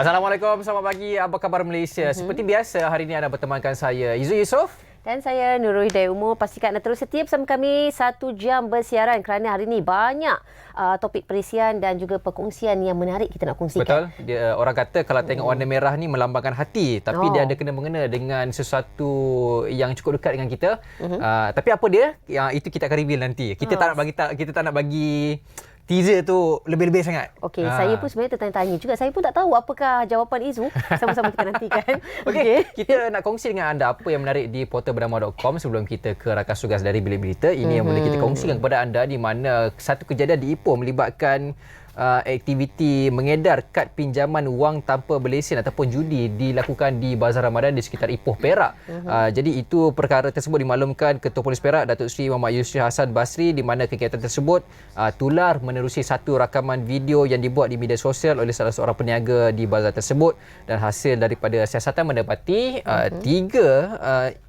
Assalamualaikum, selamat pagi. Apa khabar Malaysia? Seperti biasa, hari ini anda bertemankan saya, Izu Yusof. Dan saya Nurul Hidayah Umur. Pastikan anda terus setia bersama kami 1 jam bersiaran kerana hari ini banyak topik perisian dan juga perkongsian yang menarik kita nak kongsikan. Betul. Orang kata kalau tengok warna merah ni melambangkan hati, tapi dia ada kena-mengena dengan sesuatu yang cukup dekat dengan kita. Tapi apa dia? Yang itu kita akan reveal nanti. Kita tak nak bagi teaser tu lebih-lebih sangat. Okey, saya pun sebenarnya tertanya-tanya juga. Saya pun tak tahu apakah jawapan Izu. Sama-sama kita nantikan. Okey, kita nak kongsi dengan anda apa yang menarik di portalbernama.com sebelum kita ke rakas tugas dari Bilik Berita. Ini yang boleh kita kongsikan kepada anda, di mana satu kejadian di Ipoh melibatkan aktiviti mengedar kad pinjaman wang tanpa berlesen ataupun judi dilakukan di Bazar Ramadan di sekitar Ipoh, Perak. Jadi itu perkara tersebut dimaklumkan Ketua Polis Perak Datuk Seri Muhammad Yusri Hassan Basri, di mana kegiatan tersebut tular menerusi satu rakaman video yang dibuat di media sosial oleh salah seorang peniaga di bazar tersebut, dan hasil daripada siasatan mendapati 3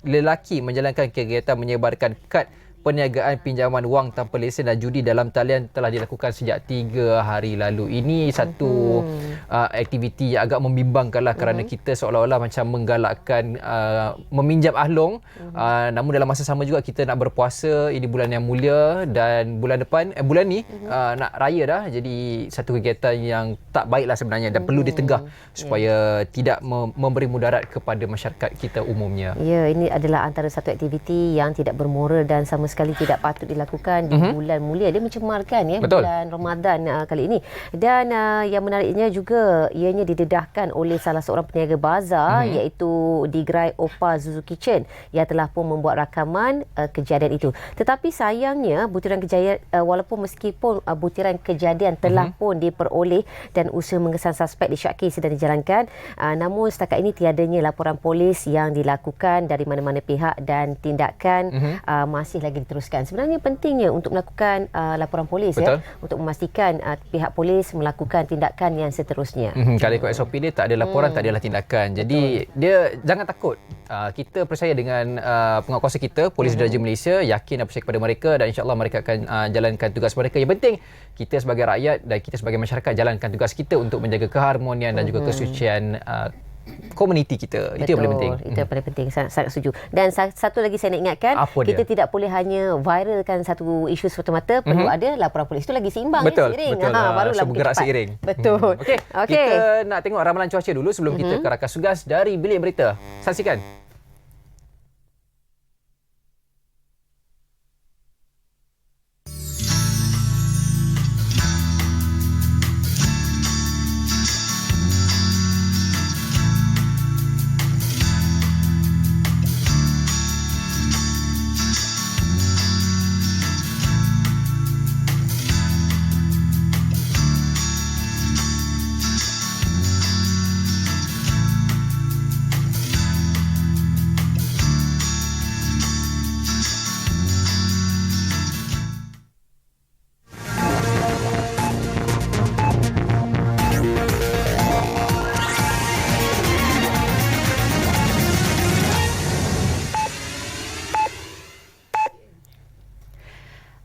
lelaki menjalankan kegiatan menyebarkan kad perniagaan pinjaman wang tanpa lesen dan judi dalam talian telah dilakukan sejak 3 hari lalu. Ini satu aktiviti yang agak membimbangkanlah, kerana kita seolah-olah macam menggalakkan meminjam ahlong, namun dalam masa sama juga kita nak berpuasa, ini bulan yang mulia, dan bulan depan bulan ni nak raya dah. Jadi satu kegiatan yang tak baiklah sebenarnya dan perlu ditegah supaya tidak memberi mudarat kepada masyarakat kita umumnya. Ya, ini adalah antara satu aktiviti yang tidak bermoral dan sama sekali tidak patut dilakukan di bulan mulia. Dia mencemarkan bulan Ramadan kali ini. Dan yang menariknya juga, ianya didedahkan oleh salah seorang peniaga bazar, iaitu di gerai Opa Zuzu Kitchen, yang telah pun membuat rakaman kejadian itu. Tetapi sayangnya walaupun meskipun butiran kejadian telah pun diperoleh dan usaha mengesan suspek disyaki sedang dijalankan, namun setakat ini tiadanya laporan polis yang dilakukan dari mana-mana pihak, dan tindakan masih lagi diteruskan. Sebenarnya pentingnya untuk melakukan laporan polis, untuk memastikan pihak polis melakukan tindakan yang seterusnya. Kalau ikut SOP dia, tak ada laporan, tak adalah tindakan. Jadi dia jangan takut. Kita percaya dengan penguatkuasa kita, Polis Diraja Malaysia, yakin dan percaya kepada mereka, dan insya-Allah mereka akan jalankan tugas mereka. Yang penting kita sebagai rakyat dan kita sebagai masyarakat jalankan tugas kita untuk menjaga keharmonian dan juga kesucian komuniti kita. Itu yang paling penting. Itu yang paling penting. Sangat setuju. Dan satu lagi saya nak ingatkan, kita tidak boleh hanya viralkan satu isu semata-mata, perlu ada laporan polis. Itu lagi seimbang, seiring. Barulah bergerak seiring. Betul. Okey. Kita nak tengok ramalan cuaca dulu sebelum kita ke rakas tugas dari Bilik Berita. Saksikan.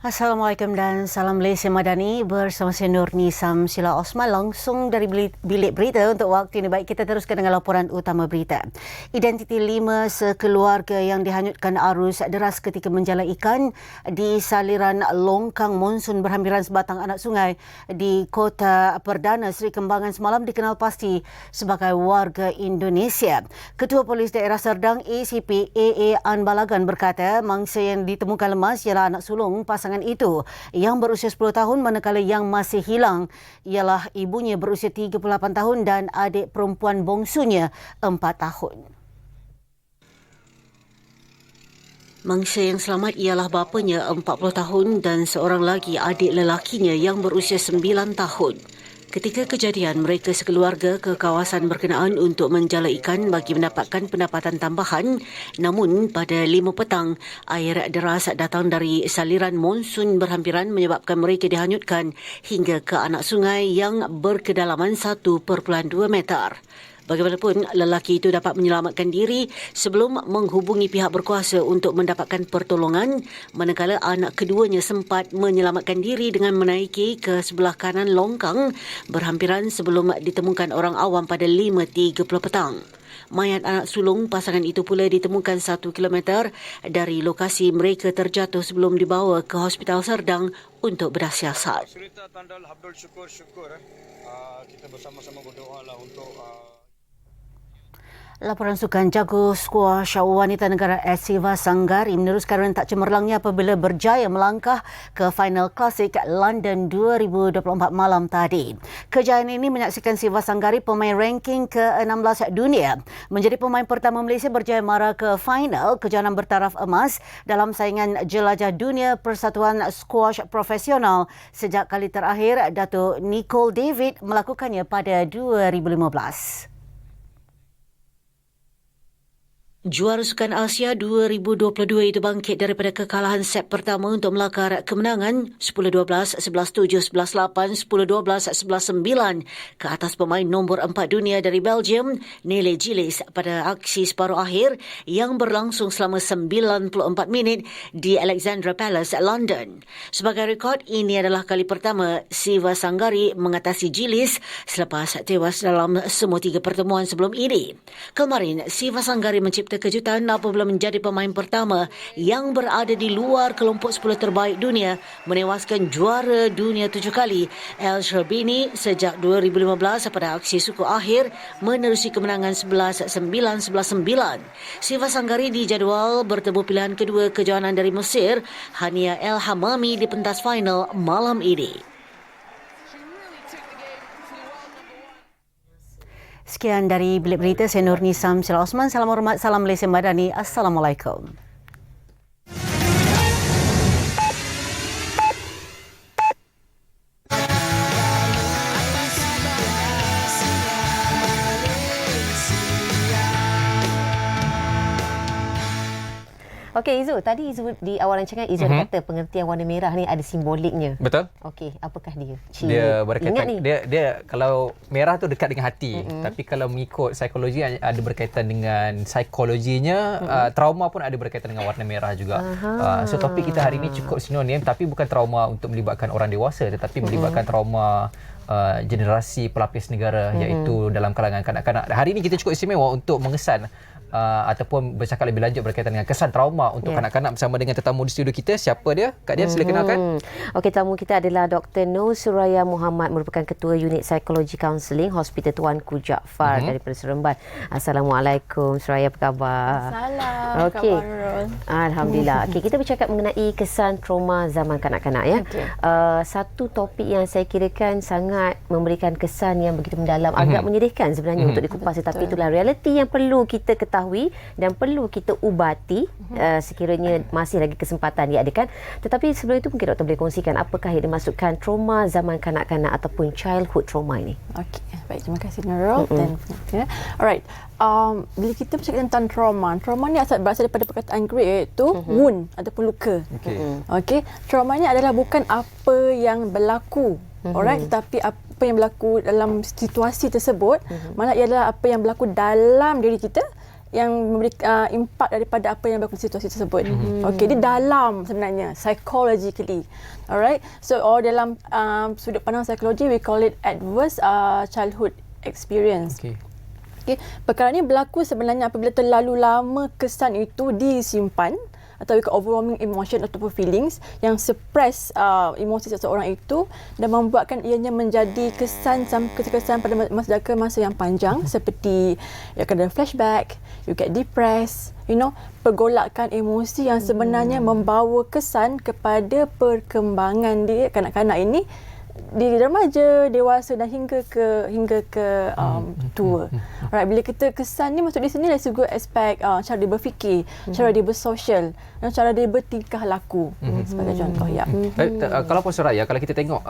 Assalamualaikum dan salam Malaysia Madani, bersama saya Nurni Samsila Osman langsung dari Bilik Berita untuk waktu ini. Baik, kita teruskan dengan laporan utama berita. Identiti 5 sekeluarga yang dihanyutkan arus deras ketika menjala ikan di saliran longkang monsun berhampiran sebatang anak sungai di Kota Perdana Seri Kembangan semalam dikenal pasti sebagai warga Indonesia. Ketua Polis Daerah Serdang ACP AA Anbalagan berkata mangsa yang ditemukan lemas ialah anak sulung pasangan itu yang berusia 10 tahun, manakala yang masih hilang ialah ibunya berusia 38 tahun dan adik perempuan bongsunya 4 tahun. Mangsa yang selamat ialah bapanya 40 tahun dan seorang lagi adik lelakinya yang berusia 9 tahun. Ketika kejadian, mereka sekeluarga ke kawasan berkenaan untuk menjala ikan bagi mendapatkan pendapatan tambahan. Namun, pada 5 petang, air deras datang dari saliran monsun berhampiran menyebabkan mereka dihanyutkan hingga ke anak sungai yang berkedalaman 1.2 meter. Bagaimanapun, lelaki itu dapat menyelamatkan diri sebelum menghubungi pihak berkuasa untuk mendapatkan pertolongan, manakala anak keduanya sempat menyelamatkan diri dengan menaiki ke sebelah kanan longkang berhampiran sebelum ditemukan orang awam pada 5.30 petang. Mayat anak sulung pasangan itu pula ditemukan 1 kilometer dari lokasi mereka terjatuh sebelum dibawa ke Hospital Serdang untuk bersiasat. Cerita tandal Abdul syukur. Kita bersama-sama berdoa lah untuk Laporan sukan jago skuash wanita negara Siva Sanggari meneruskan rentak cemerlangnya apabila berjaya melangkah ke final klasik London 2024 malam tadi. Kejayaan ini menyaksikan Siva Sanggari, pemain ranking ke-16 dunia, menjadi pemain pertama Malaysia berjaya mara ke final kejohanan bertaraf emas dalam saingan jelajah dunia Persatuan Skuash Profesional sejak kali terakhir Dato' Nicole David melakukannya pada 2015. Juara Sukan Asia 2022 itu bangkit daripada kekalahan set pertama untuk melakar kemenangan 10-12, 11-7, 11-8, 10-12, 11-9 ke atas pemain nombor 4 dunia dari Belgium, Nele Gillis, pada aksi separuh akhir yang berlangsung selama 94 minit di Alexandra Palace, London. Sebagai rekod, ini adalah kali pertama Siva Sanggari mengatasi Gillis selepas tewas dalam semua 3 pertemuan sebelum ini. Kemarin, Siva Sanggari menciptakan kejutan apabila menjadi pemain pertama yang berada di luar kelompok 10 terbaik dunia menewaskan juara dunia 7 kali El Sherbini sejak 2015 pada aksi suku akhir menerusi kemenangan 11-9, 11-9. Siva Sanggari dijadual bertemu pilihan kedua kejohanan dari Mesir, Hania El Hamami, di pentas final malam ini. Sekian dari Bilik Berita, saya Nurni Samsila Osman. Salam hormat, salam Malaysia Madani. Assalamualaikum. Okey Izu, tadi Izu di awal rancangan Izu ada kata pengertian warna merah ni ada simboliknya. Betul. Okey, apakah dia? Dia berkaitan, ingat ni. dia kalau merah tu dekat dengan hati, tapi kalau mengikut psikologi ada berkaitan dengan psikologinya, trauma pun ada berkaitan dengan warna merah juga. So topik kita hari ini cukup sinonim, tapi bukan trauma untuk melibatkan orang dewasa, tetapi melibatkan trauma generasi pelapis negara, iaitu dalam kalangan kanak-kanak. Hari ini kita cukup istimewa untuk mengesan ataupun bercakap lebih lanjut berkaitan dengan kesan trauma untuk kanak-kanak bersama dengan tetamu di studio kita. Siapa dia? Kak Dian, sila kenalkan. Okey, tamu kita adalah Dr. Nur Suraya Muhammad, merupakan Ketua Unit Psikologi Kaunseling Hospital Tuanku Jaafar daripada Seremban. Assalamualaikum Suraya, apa khabar? Salam. Okey. Khabar. Alhamdulillah. Okey, kita bercakap mengenai kesan trauma zaman kanak-kanak ya. Okey. Satu topik yang saya kirakan sangat memberikan kesan yang begitu mendalam, agak menyedihkan sebenarnya untuk dikupas, tetapi itulah realiti yang perlu kita ketahui dan perlu kita ubati sekiranya masih lagi kesempatan diadakan. Tetapi sebelum itu mungkin doktor boleh kongsikan apakah yang dimaksudkan trauma zaman kanak-kanak ataupun childhood trauma ini. Okey, baik, terima kasih Nurul dan alright. Bila kita bercakap tentang trauma ni berasal daripada perkataan Greek, iaitu wound ataupun luka. Okey, trauma ni adalah bukan apa yang berlaku, alright, tetapi apa yang berlaku dalam situasi tersebut, malah ia adalah apa yang berlaku dalam diri kita yang memberi impak daripada apa yang berlaku di situasi tersebut. Okey, dia dalam sebenarnya, psychologically. Alright, so dalam sudut pandang psikologi, we call it adverse childhood experience. Okay. Perkara ini berlaku sebenarnya apabila terlalu lama kesan itu disimpan atau overwhelming emotion ataupun feelings yang suppress emosi seseorang itu dan membuatkan ianya menjadi kesan pada masa yang panjang, seperti you akan ada flashback, you get depressed, pergolakan emosi yang sebenarnya membawa kesan kepada perkembangan dia kanak-kanak ini di remaja, dewasa dan hingga ke tua. Right, bila kita kesan ni maksud di sini dari segi aspek cara dia berfikir, cara dia bersosial dan cara dia bertingkah laku sebagai contoh ya. Kalau pun Suraya, kalau kita tengok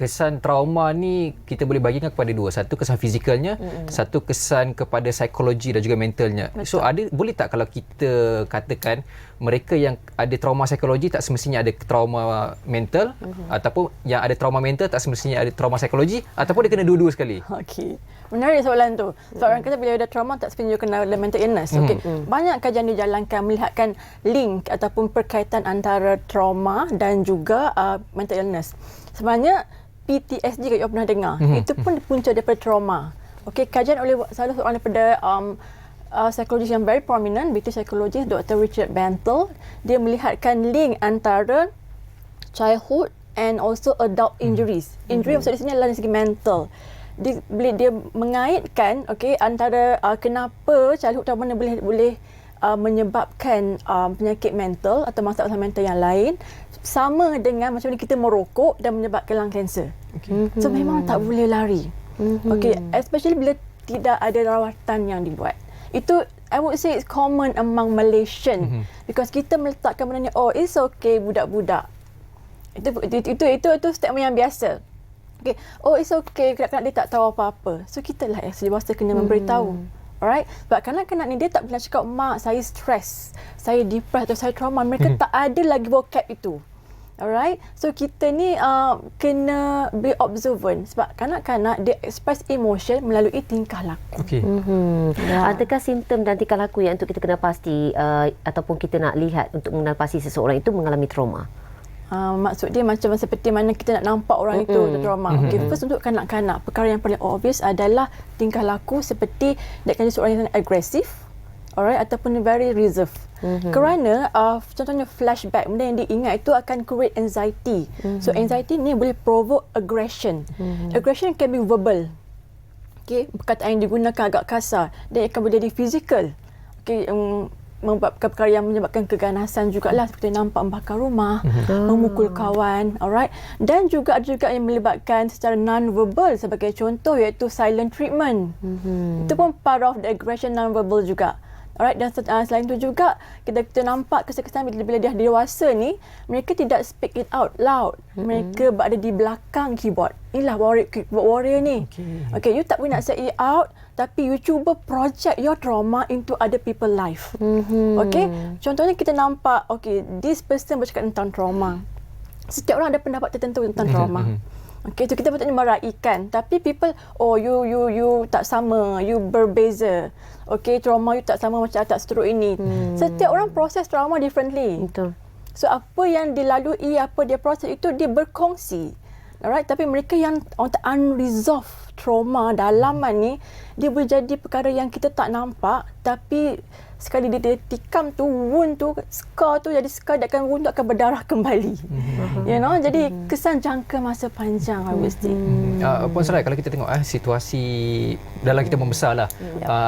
kesan trauma ni kita boleh bagikan kepada dua. Satu kesan fizikalnya, satu kesan kepada psikologi dan juga mentalnya. So boleh tak kalau kita katakan mereka yang ada trauma psikologi tak semestinya ada trauma mental, ataupun yang ada trauma mental tak semestinya ada trauma psikologi, ataupun dia kena dua-dua sekali? Okey. Menarik soalan tu. Soalan kata bila ada trauma tak sebenarnya kena ada mental illness. Okey. Banyak kajian dijalankan melihatkan link ataupun perkaitan antara trauma dan juga mental illness. Sebenarnya PTSD kalau pernah dengar, itu pun punca daripada trauma. Okey, kajian oleh salah seorang daripada psikologis yang very prominent, British psychologist Dr. Richard Bantle, dia melihatkan link antara childhood and also adult injuries. Injury maksud di sini adalah dari segi mental. Dia mengaitkan antara kenapa childhood trauma boleh menyebabkan penyakit mental atau masalah mental yang lain sama dengan macam mana kita merokok dan menyebabkan lung cancer. So memang tak boleh lari. Especially bila tidak ada rawatan yang dibuat. Itu I would say it's common among Malaysian because kita meletakkan benda ni, it's okay budak-budak. Itu statement yang biasa. Okay. It's okay, kadang-kadang dia tak tahu apa-apa. So kita lah yang dewasa kena memberitahu. Alright? Sebab kanak-kanak ni dia tak pernah cakap, mak saya stres, saya depressed atau saya trauma. Mereka tak ada lagi vocab itu. Alright? So kita ni kena be observant sebab kanak-kanak dia express emotion melalui tingkah laku. Okey. Adakah simptom dan tingkah laku yang untuk kita kena pasti ataupun kita nak lihat untuk mengenal pasti seseorang itu mengalami trauma? Maksud dia macam seperti mana kita nak nampak orang itu trauma. First untuk kanak-kanak, perkara yang paling obvious adalah tingkah laku seperti dia akan jadi seorang yang agresif, alright, ataupun very reserved. Kerana contohnya flashback, benda yang diingat itu akan create anxiety. So anxiety ni boleh provoke aggression. Aggression can be verbal. Perkataan yang digunakan agak kasar dan akan boleh jadi physical. Menyebabkan perkara yang menyebabkan keganasan jugalah, seperti nampak membakar rumah, memukul kawan, alright. Dan juga ada yang melibatkan secara non-verbal sebagai contoh iaitu silent treatment. Itu pun part of the aggression non-verbal juga. Alright, dan selain itu juga kita nampak kesan-kesan bila dia dewasa ni, mereka tidak speak it out loud. Mereka berada di belakang keyboard. Inilah warrior ni. Okay, you tak boleh nak say it out, tapi you cuba project your trauma into other people life. Okay, contohnya kita nampak, this person bercakap tentang trauma. Setiap orang ada pendapat tertentu tentang trauma. Okay, so kita patutnya meraihkan. Tapi people, you tak sama, you berbeza. Okay, trauma you tak sama macam atak stroke ini. Setiap orang proses trauma differently. Betul. So apa yang dilalui, apa dia proses itu dia berkongsi. Alright, tapi mereka yang unresolved trauma dalaman ni, dia boleh jadi perkara yang kita tak nampak, tapi sekali dia tikam tu, wound tu, scar tu jadi scar, dan wound tu akan berdarah kembali. You know, jadi kesan jangka masa panjang I would say. Puan Sarai, kalau kita tengok situasi dalam kita membesar lah,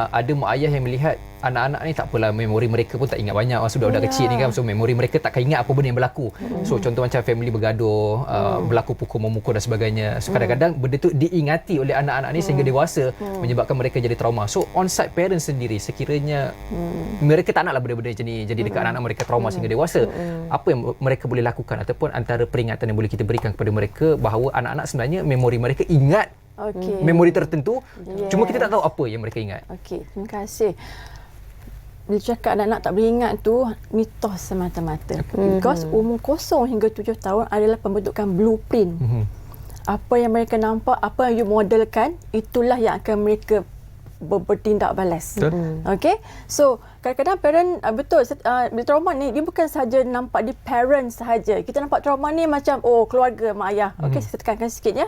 ada mak ayah yang melihat anak-anak ni tak apalah, memori mereka pun tak ingat banyak masa budak-budak kecil ni kan, so memori mereka takkan ingat apa benda yang berlaku. So contoh macam family bergaduh, berlaku memukul dan sebagainya. So kadang-kadang benda tu diingati oleh anak-anak ni sehingga dewasa, menyebabkan mereka jadi trauma. So on-site parents sendiri, sekiranya mereka tak naklah benda-benda jadi dekat anak-anak mereka trauma sehingga dewasa, apa yang mereka boleh lakukan ataupun antara peringatan yang boleh kita berikan kepada mereka bahawa anak-anak sebenarnya memori mereka ingat memori tertentu, cuma kita tak tahu apa yang mereka ingat. Okey, terima kasih. Bila cakap anak-anak tak boleh ingat tu mitos semata-mata. Because umur 0 hingga 7 tahun adalah pembentukan blueprint. Apa yang mereka nampak, apa yang you modelkan, itulah yang akan mereka bertindak balas. Okay? So, kadang-kadang parent, betul, bila trauma ni, dia bukan sahaja nampak di parent sahaja. Kita nampak trauma ni macam, keluarga, mak ayah. Okay, saya tekankan sikit ya.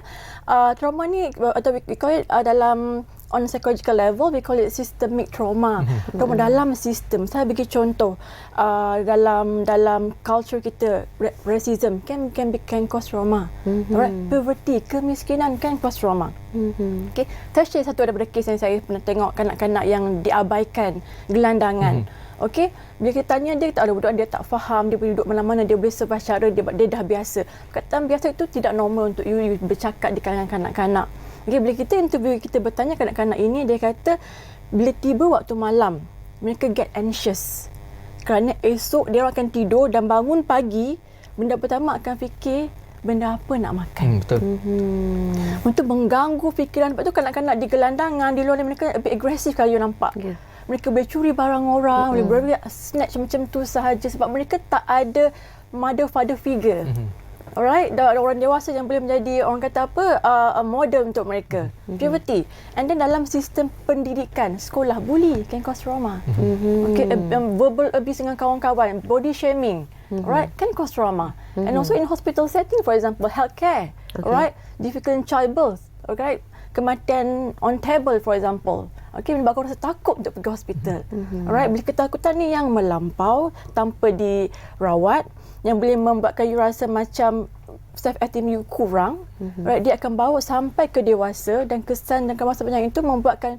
Trauma ni, atau we call it dalam on psychological level, we call it systemic trauma. Trauma dalam sistem. Saya bagi contoh, dalam culture kita, racism can cause trauma. Alright, poverty, kemiskinan can cause trauma. Okay, tersyai satu daripada kes yang saya pernah tengok kanak-kanak yang diabaikan, gelandangan. Okey, bila kita tanya dia, tak ada budak dia tak faham, dia boleh duduk mana-mana, dia boleh serba cara, dia dah biasa. Perkataan biasa itu tidak normal untuk you bercakap di kalangan kanak-kanak. Okay, bila kita interview, kita bertanya kanak-kanak ini, dia kata bila tiba waktu malam, mereka get anxious. Kerana esok dia akan tidur dan bangun pagi, benda pertama akan fikir, benda apa nak makan. Betul. Untuk mengganggu fikiran. Sebab tu kanak-kanak di gelandangan, di luar ni mereka lebih agresif kalau you nampak. Ya. Mereka boleh curi barang orang, boleh snatch macam tu sahaja sebab mereka tak ada mother father figure. Alright, orang dewasa yang boleh menjadi orang kata apa model untuk mereka. Puberty. And then dalam sistem pendidikan, sekolah, bully can cause trauma. Okay, verbal abuse dengan kawan-kawan, body shaming, alright, can cause trauma. And also in hospital setting, for example, healthcare, alright, difficult in childbirth, alright, kematian on table, for example. Okay, menyebabkan rasa takut untuk pergi hospital. Alright, bila ketakutan ni yang melampau tanpa dirawat, yang boleh membuatkan you rasa macam self-esteem you kurang, right, dia akan bawa sampai ke dewasa dan kesan dan masa panjang itu membuatkan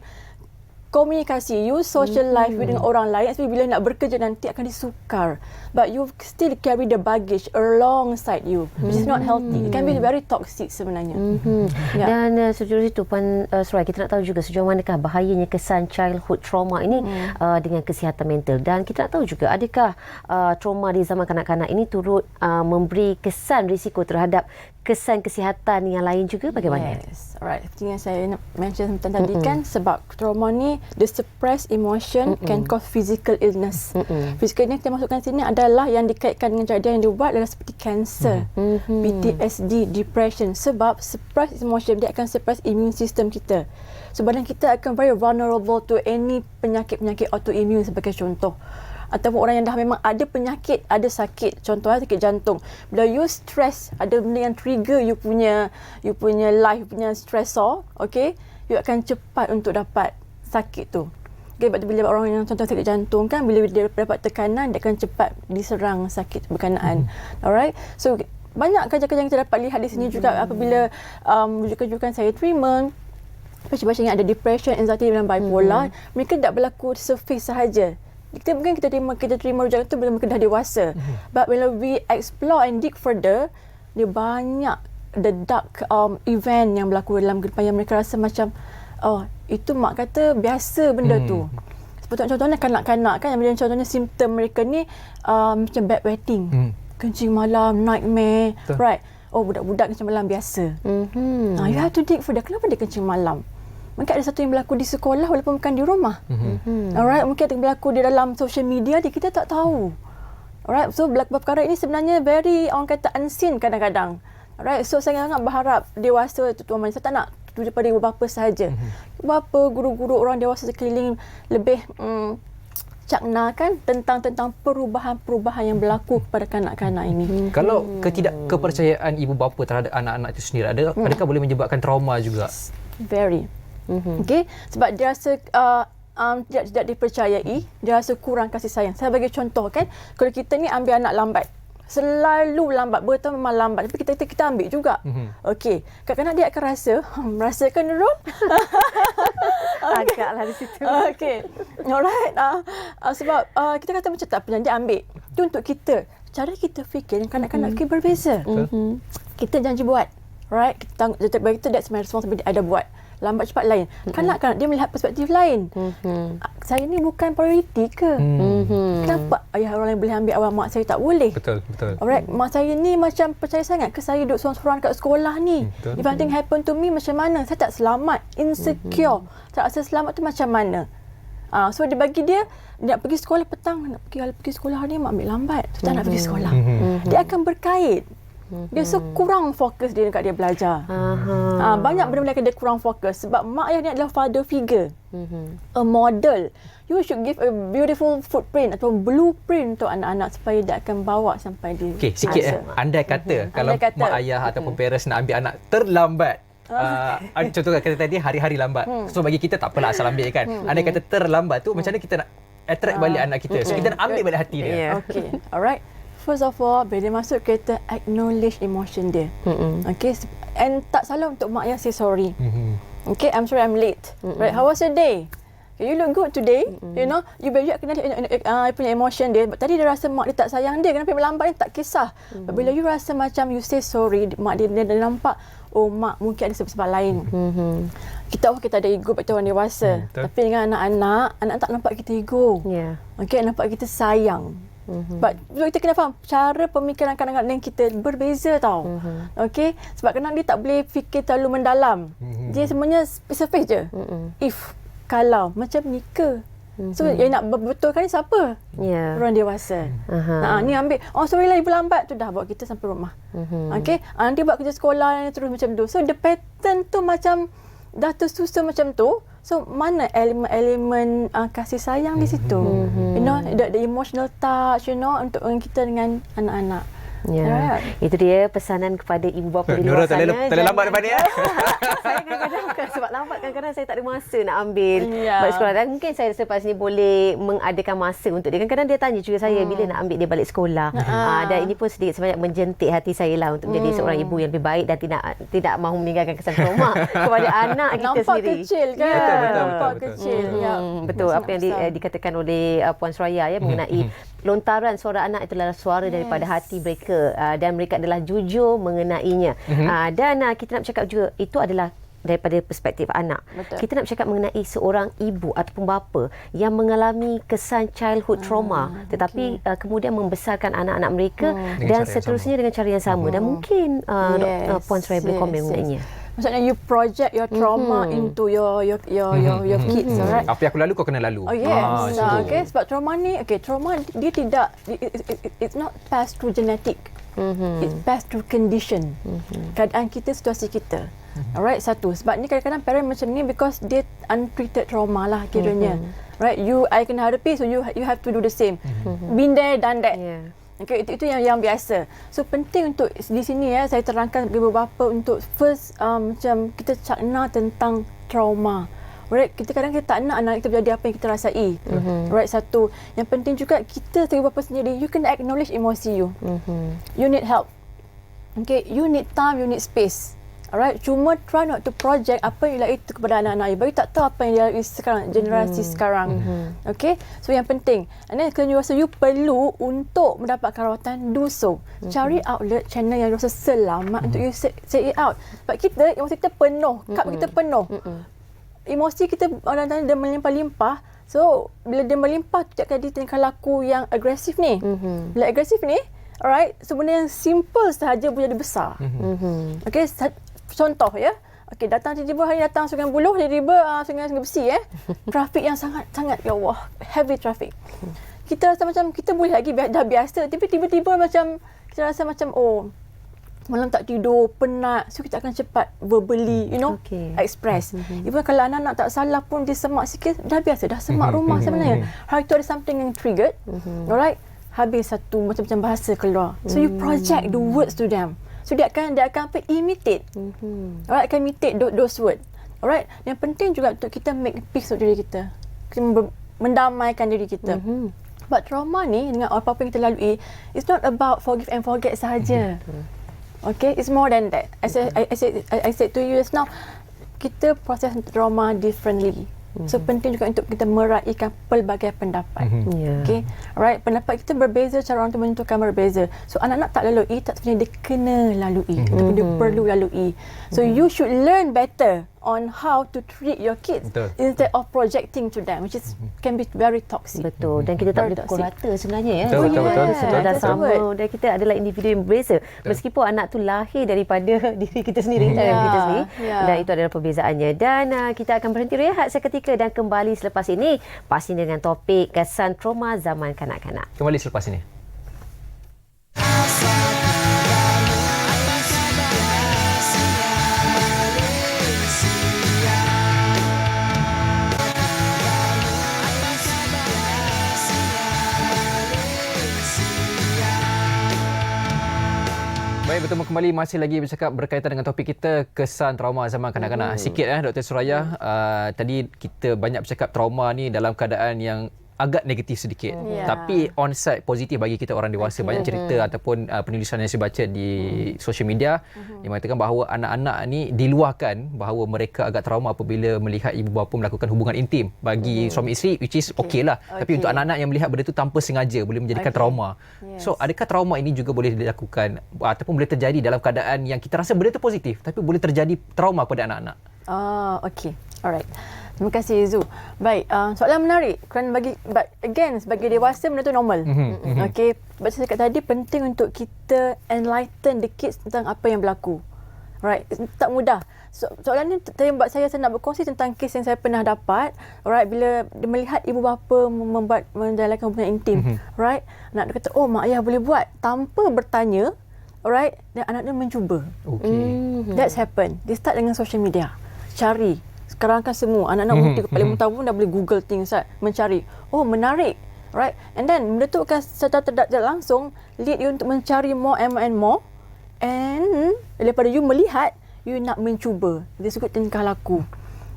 komunikasi you, social life you dengan orang lain, especially bila nak bekerja nanti akan disukar. But you still carry the baggage alongside you, which is not healthy. It can be very toxic sebenarnya. Dan sejauh itu Puan Surai, kita nak tahu juga sejauh manakah bahayanya kesan childhood trauma ini dengan kesihatan mental. Dan kita nak tahu juga adakah trauma di zaman kanak-kanak ini turut memberi kesan risiko terhadap kesan kesihatan yang lain juga, bagaimana? Yes, alright. Seperti yang saya mention tadi kan, sebab trauma ni, the suppressed emotion can cause physical illness. Physical illness kita masukkan sini adalah yang dikaitkan dengan kejadian yang dibuat adalah seperti cancer, PTSD, depression. Sebab suppressed emotion dia akan suppress immune system kita. So badan kita akan very vulnerable to any penyakit-penyakit autoimmune sebagai contoh. Ataupun orang yang dah memang ada penyakit, ada sakit, contohnya sakit jantung. Bila you stress, ada benda yang trigger you punya life, you punya stressor, okay, you akan cepat untuk dapat sakit tu. Okay, sebab tu bila orang yang contoh sakit jantung kan, bila dia dapat tekanan, dia akan cepat diserang sakit berkenaan. Alright, so banyak kerja-kerja yang kita dapat lihat di sini juga apabila rujukan-rujukan saya terima, baca-baca yang ada depression, anxiety dan bipolar, mereka tak berlaku surface sahaja. Mungkin kita terima rujukan itu bila mereka dah dewasa. But when we explore and dig further, dia banyak the dark event yang berlaku dalam kehidupan yang mereka rasa macam, oh, itu mak kata biasa benda tu. Seperti contohnya kanak-kanak kan, yang contohnya simptom mereka ni macam bedwetting, kencing malam, nightmare, right? Oh, budak-budak kencing malam biasa. You have to dig further. Kenapa dia kencing malam? Mungkin ada satu yang berlaku di sekolah walaupun bukan di rumah. Alright, mungkin ada yang berlaku di dalam social media kita tak tahu. Alright, so perkara ini sebenarnya very, orang kata, unseen kadang-kadang. Alright, so saya sangat berharap dewasa tuan-tuan, saya tak nak daripada ibu bapa sahaja. Ibu bapa, guru-guru, orang dewasa sekeliling lebih caknakan tentang perubahan-perubahan yang berlaku kepada kanak-kanak ini. Kalau ketidakkepercayaan ibu bapa terhadap anak-anak itu sendiri, adakah boleh menyebabkan trauma juga? Very. Okay, sebab dia rasa tidak dipercayai, dia rasa kurang kasih sayang. Saya bagi contoh kan, kalau kita ni ambil anak lambat, selalu lambat, bertahun memang lambat, tapi kita ambil juga. Okey, kadang-kadang dia akan merasakan Nurul? Agaklah di situ. Okey, alright. Sebab kita kata macam tak pernah dia ambil. Itu untuk kita. Cara kita fikir kanak-kanak kita berbeza. Kita janji buat, right? Kita bagi kita that's my responsibility, ada buat. Lambat cepat lain. Kanak-kanak dia melihat perspektif lain. Saya ni bukan prioriti ke? Kenapa ayah orang lain boleh ambil awal, mak saya tak boleh? Betul. Alright, mak saya ni macam percaya sangat ke saya duduk sorang-sorang kat sekolah ni? If anything happen to me, macam mana? Saya tak selamat, insecure. Tak rasa selamat tu macam mana? So dia bagi dia nak pergi sekolah petang, nak pergi sekolah hari ni mak ambil lambat. So tak nak pergi sekolah. Dia akan berkait. Dia kurang fokus dia dekat dia belajar. Banyak benda-benda dia kurang fokus sebab mak ayah ni adalah father figure, a model. You should give a beautiful footprint atau blueprint untuk anak-anak supaya dia akan bawa sampai dia. Okey, sikit andai kata kalau mak ayah ataupun parents nak ambil anak terlambat. Contoh kata tadi hari-hari lambat. So bagi kita tak apalah asal ambil kan. Andai kata terlambat tu macam mana kita nak attract balik anak kita. So kita nak ambil balik hati dia. Okey, alright. First of all, bila dia masuk kereta, acknowledge emotion dia. Okay, and tak salah untuk mak ayah say sorry. Okay, I'm sorry I'm late. Right, how was your day? Okay, you look good today. You know, you better kenal punya emotion dia. Tadi dia rasa mak dia tak sayang dia, kenapa melambat ni tak kisah. Bila you rasa macam you say sorry, mak dia nampak, oh mak mungkin ada sebab lain. Kita ada ego pada orang dewasa. Tapi dengan anak-anak tak nampak kita ego. Okay, nampak kita sayang. Sebab kita kena faham cara pemikiran kadang-kadang kita berbeza tau. Okey, sebab kadang dia tak boleh fikir terlalu mendalam. Dia semuanya surface je. If, kalau macam nikah. So yang nak betulkan ni siapa? Orang dewasa. Ni ambil, sorry lah ibu lambat tu, dah bawa kita sampai rumah. Okey, nanti buat kerja sekolah terus macam tu. So the pattern tu macam dah tersusun macam tu. So mana elemen-elemen kasih sayang di situ? You know, the emotional touch, you know, untuk kita dengan anak-anak. Ya. Itu dia pesanan kepada ibu bapa di luar sana. Nurul, tak lambat depan ni ya. Saya kadang-kadang sebab lambat kadang-kadang saya tak ada masa nak ambil balik sekolah. Dan mungkin saya selepas ni boleh mengadakan masa untuk dia. Kadang-kadang dia tanya juga saya bila nak ambil dia balik sekolah. Dan ini pun sedikit sebanyak menjentik hati saya lah untuk menjadi seorang ibu yang lebih baik dan tidak mahu meninggalkan kesan trauma kepada anak kita sendiri. Nampak kecil kan? Nampak kecil. Betul. Apa yang dikatakan oleh Puan Suraya mengenai lontaran suara anak itulah suara daripada hati mereka dan mereka adalah jujur mengenainya. Dan kita nak bercakap juga itu adalah daripada perspektif anak. Betul. Kita nak bercakap mengenai seorang ibu ataupun bapa yang mengalami kesan childhood trauma tetapi kemudian membesarkan anak-anak mereka dan seterusnya dengan cara yang sama. Dan mungkin Puan Suraya boleh komen mengenainya. Maksudnya you project your trauma into your kids, alright? Apa yang aku lalu kau kena lalu. Oh yes. Okay, sebab trauma ni, trauma dia tidak, it's not passed through genetic. It's passed through condition. Keadaan kita, situasi kita. Alright, satu. Sebab ni kadang-kadang parent macam ni because dia untreated trauma lah kiranya. Right, I kena hadapi, so you have to do the same. Been there, done that. Okay, itu yang biasa. So penting untuk di sini saya terangkan kepada bapa untuk first macam kita cakna tentang trauma. Alright, kita kadang kita tak nak anak kita berjadi apa yang kita rasai. Alright, satu. Yang penting juga kita sebagai bapa sendiri, you kena acknowledge emosi you. You need help. Okay, you need time, you need space. Alright, cuma try not to project apa yang dilalui itu kepada anak-anak you. Bagi tak tahu apa yang dilalui sekarang, generasi sekarang. Okay, so yang penting. And then kalau you rasa you perlu untuk mendapatkan rawatan, do so. Cari outlet, channel yang rasa selamat untuk you say it out. Sebab kita, emosi kita penuh, cup kita penuh. Emosi kita orang-orang dia melimpah-limpah. So, bila dia melimpah, tu jadi tingkah laku yang agresif ni. Bila agresif ni, alright, sebenarnya yang simple sahaja boleh jadi besar. Okay, contoh ya. Okey, datang tiba-tiba hari datang Sungai Buloh, tiba-tiba Sungai Besi trafik yang sangat ya Allah, heavy traffic. Kita rasa macam kita boleh lagi dah biasa, tapi tiba-tiba macam kita rasa macam malam tak tidur, penat. So kita akan cepat verbally, express. Even kalau anak-anak tak salah pun dia semak sikit, dah biasa, dah semak rumah sebenarnya. Hari tu ada something yang triggered. Alright, habis satu macam bahasa keluar. So you project the words to them. So dia akan imitate. Alright, akan imitate those words. Alright, yang penting juga untuk kita make peace untuk diri kita. Kita mendamaikan diri kita. Sebab trauma ni dengan apa-apa yang kita lalui, it's not about forgive and forget sahaja. Okay, it's more than that. I said to you just now, kita proses trauma differently. So penting juga untuk kita meraihkan pelbagai pendapat. Okay, alright, pendapat kita berbeza, cara orang tu menentukan berbeza. So anak-anak tak lalui, tak sebenarnya dia kena lalui, ataupun dia perlu lalui. So you should learn better on how to treat your kids instead of projecting to them, which is can be very toxic. Betul. Dan kita tak boleh pukul rata sebenarnya ya. Betul. Dah sama dan kita adalah individu yang berbeza. Meskipun anak tu lahir daripada diri kita sendiri, kita sendiri. Dan itu adalah perbezaannya. Dan kita akan berhenti rehat seketika dan kembali selepas ini pastinya dengan topik kesan trauma zaman kanak-kanak. Kembali selepas ini. Baik, bertemu kembali, masih lagi bercakap berkaitan dengan topik kita kesan trauma zaman kanak-kanak. Sikit Dr. Suraya, tadi kita banyak bercakap trauma ni dalam keadaan yang agak negatif sedikit. Tapi on side positif bagi kita orang dewasa. Banyak cerita ataupun penulisan yang saya baca di social media yang mengatakan bahawa anak-anak ni diluahkan bahawa mereka agak trauma apabila melihat ibu bapa melakukan hubungan intim bagi suami isteri, which is lah. Tapi untuk anak-anak yang melihat benda itu tanpa sengaja boleh menjadikan trauma. So adakah trauma ini juga boleh dilakukan ataupun boleh terjadi dalam keadaan yang kita rasa benda itu positif tapi boleh terjadi trauma pada anak-anak? Okay. Alright. Terima kasih Zu. Baik, soalan menarik. Kerana but again, sebagai dewasa benda tu normal. Okay, sebab saya cakap tadi penting untuk kita enlighten the kids tentang apa yang berlaku. Alright, tak mudah. Soalan ni buat saya nak berkongsi tentang kes yang saya pernah dapat. Alright, bila dia melihat ibu bapa menjalankan hubungan intim. Alright, anak dia kata, oh mak ayah boleh buat tanpa bertanya. Alright, dan anak dia mencuba. That's happen. Dia start dengan social media. Cari. Sekarang kan semua anak-anak muda paling muda pun dah boleh Google things, mencari. Oh, menarik. Right? And then benda tu akan secara tidak langsung lead you untuk mencari more and more. And daripada you melihat, you nak mencuba. Disebut tingkah laku.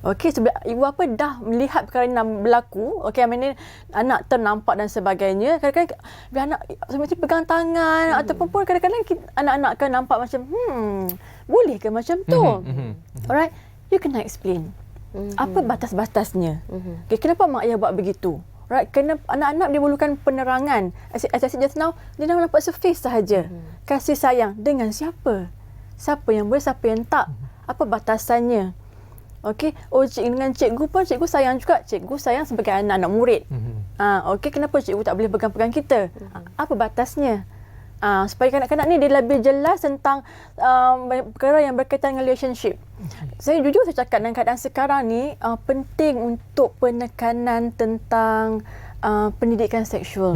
Okey, sebab ibu bapa dah melihat perkara yang berlaku. Okey, anak ternampak dan sebagainya. Kadang-kadang bila anak semestinya pegang tangan ataupun pun kadang-kadang anak-anak akan nampak macam boleh ke macam tu? Alright, you kena explain. Apa batas-batasnya? Okay, kenapa mak ayah buat begitu? Right, kerana anak-anak dia perlukan penerangan. As I said just now, dia dah nampak surface sahaja. Kasih sayang dengan siapa? Siapa yang boleh, siapa yang tak? Apa batasannya? Okey, dengan cikgu pun cikgu sayang juga. Cikgu sayang sebagai anak-anak murid. Okey, kenapa cikgu tak boleh pegang-pegang kita? Apa batasnya? Supaya kanak-kanak ni dia lebih jelas tentang perkara yang berkaitan dengan relationship. Saya jujur saya cakap dalam keadaan sekarang ni penting untuk penekanan tentang pendidikan seksual.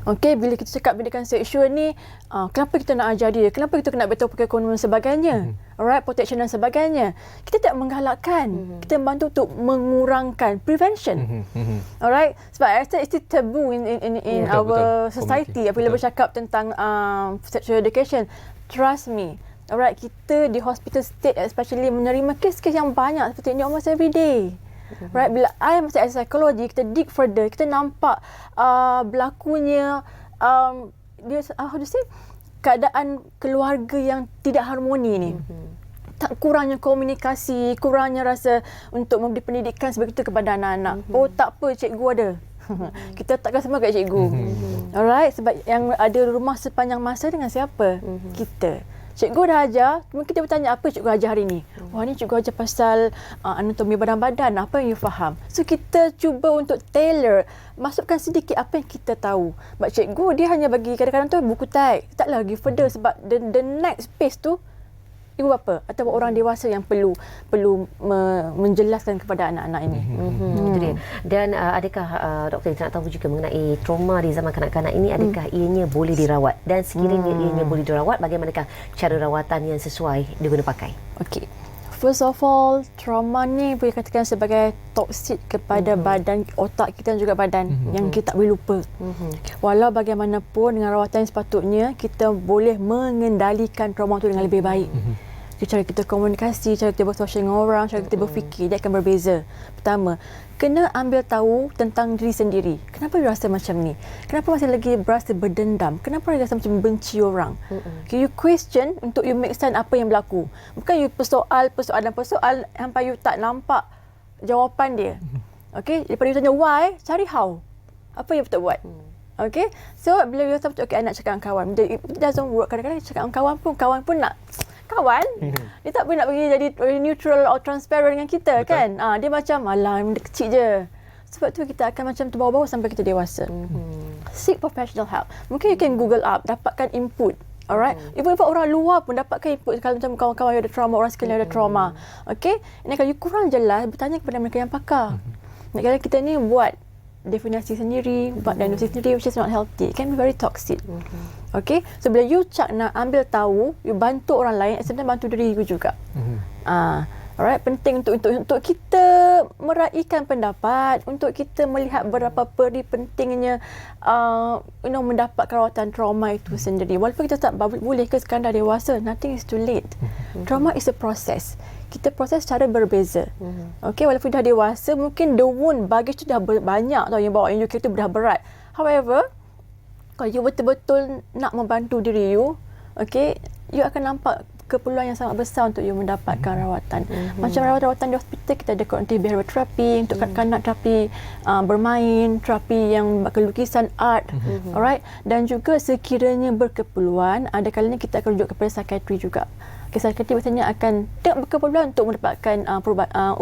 Okey, bila kita cakap pendidikan seksual ni, kenapa kita nak ajar dia? Kenapa kita nak beritahu pakai kondom dan sebagainya? Alright, protection dan sebagainya. Kita tak menggalakkan. Kita membantu untuk mengurangkan prevention. Alright, sebab I rasa it's taboo in our society apabila bercakap tentang sexual education. Trust me. Alright, kita di hospital state especially menerima kes-kes yang banyak seperti ini almost every day. Right, bila I masih as psikologi, kita dig further, kita nampak berlakunya dia how to say, keadaan keluarga yang tidak harmoni ni. Tak kurangnya komunikasi, kurangnya rasa untuk memberi pendidikan sebegitu kepada anak-anak. Oh, tak apa, cikgu ada. Kita takkan semua kat cikgu. Alright, sebab yang ada rumah sepanjang masa dengan siapa? Kita. Cikgu dah ajar, mungkin dia bertanya apa cikgu ajar hari ni. Wah, ni cikgu ajar pasal anatomi badan-badan, apa yang you faham. So kita cuba untuk tailor, masukkan sedikit apa yang kita tahu. Sebab cikgu dia hanya bagi kadang-kadang tu buku teks, tak lagi further sebab the next phase tu ibu bapa atau orang dewasa yang perlu menjelaskan kepada anak-anak ini. Itu dia. Dan adakah doktor nak tahu juga mengenai trauma di zaman kanak-kanak ini, adakah ianya boleh dirawat? Dan sekiranya ianya boleh dirawat, bagaimanakah cara rawatan yang sesuai diguna pakai? Okey. First of all, trauma ni boleh katakan sebagai toksik kepada badan, otak kita dan juga badan yang kita tak boleh lupa. Walau bagaimanapun dengan rawatan yang sepatutnya, kita boleh mengendalikan trauma itu dengan lebih baik. Cara kita komunikasi, cara kita bersosial dengan orang, cara kita berfikir, dia akan berbeza. Pertama, kena ambil tahu tentang diri sendiri. Kenapa you rasa macam ni? Kenapa masih lagi berasa berdendam? Kenapa you rasa macam benci orang? Okay, you question untuk you make sense apa yang berlaku. Bukan you persoal sampai you tak nampak jawapan dia. Okay, daripada you tanya why, cari how. Apa yang betul buat? Okay, so bila you rasa okay, I nak cakap dengan kawan, it doesn't work. Kadang-kadang cakap dengan kawan pun nak kawan, dia tak boleh nak pergi jadi neutral or transparent dengan kita. Betul. Kan? Dia macam, alah, dia kecil je. Sebab tu kita akan macam terbawa-bawa sampai kita dewasa. Seek professional help. Mungkin you can Google up, dapatkan input. Alright? Even orang luar pun dapatkan input. Kalau macam kawan-kawan yang ada trauma, orang sekalian ada trauma. Okay? Dan kalau you kurang jelas, bertanya kepada mereka yang pakar. Kalau kita ni buat definisi sendiri, buat diagnosis sendiri, which is not healthy. It can be very toxic. Okay? So, bila you nak ambil tahu, you bantu orang lain, sebenarnya bantu diri you juga. Alright, penting untuk kita meraihkan pendapat, untuk kita melihat berapa pentingnya mendapat rawatan trauma itu sendiri. Walaupun kita tak boleh ke sekadar dewasa, nothing is too late. Trauma is a process. Kita proses secara berbeza. Okay, walaupun dah dewasa, mungkin the wound, baggage tu dah banyak tau yang bawa, yang you kira tu dah berat. However, kalau you betul-betul nak membantu diri you, okay, you akan nampak keperluan yang sangat besar untuk you mendapatkan rawatan. Macam rawatan di hospital, kita ada cognitive behavioral therapy untuk kanak-kanak, terapi bermain, terapi yang lukisan, art, alright. Dan juga sekiranya berkeperluan, ada kalanya kita akan rujuk kepada psikiatri juga. Kisah kreatif biasanya akan tengok berkeperluan untuk mendapatkan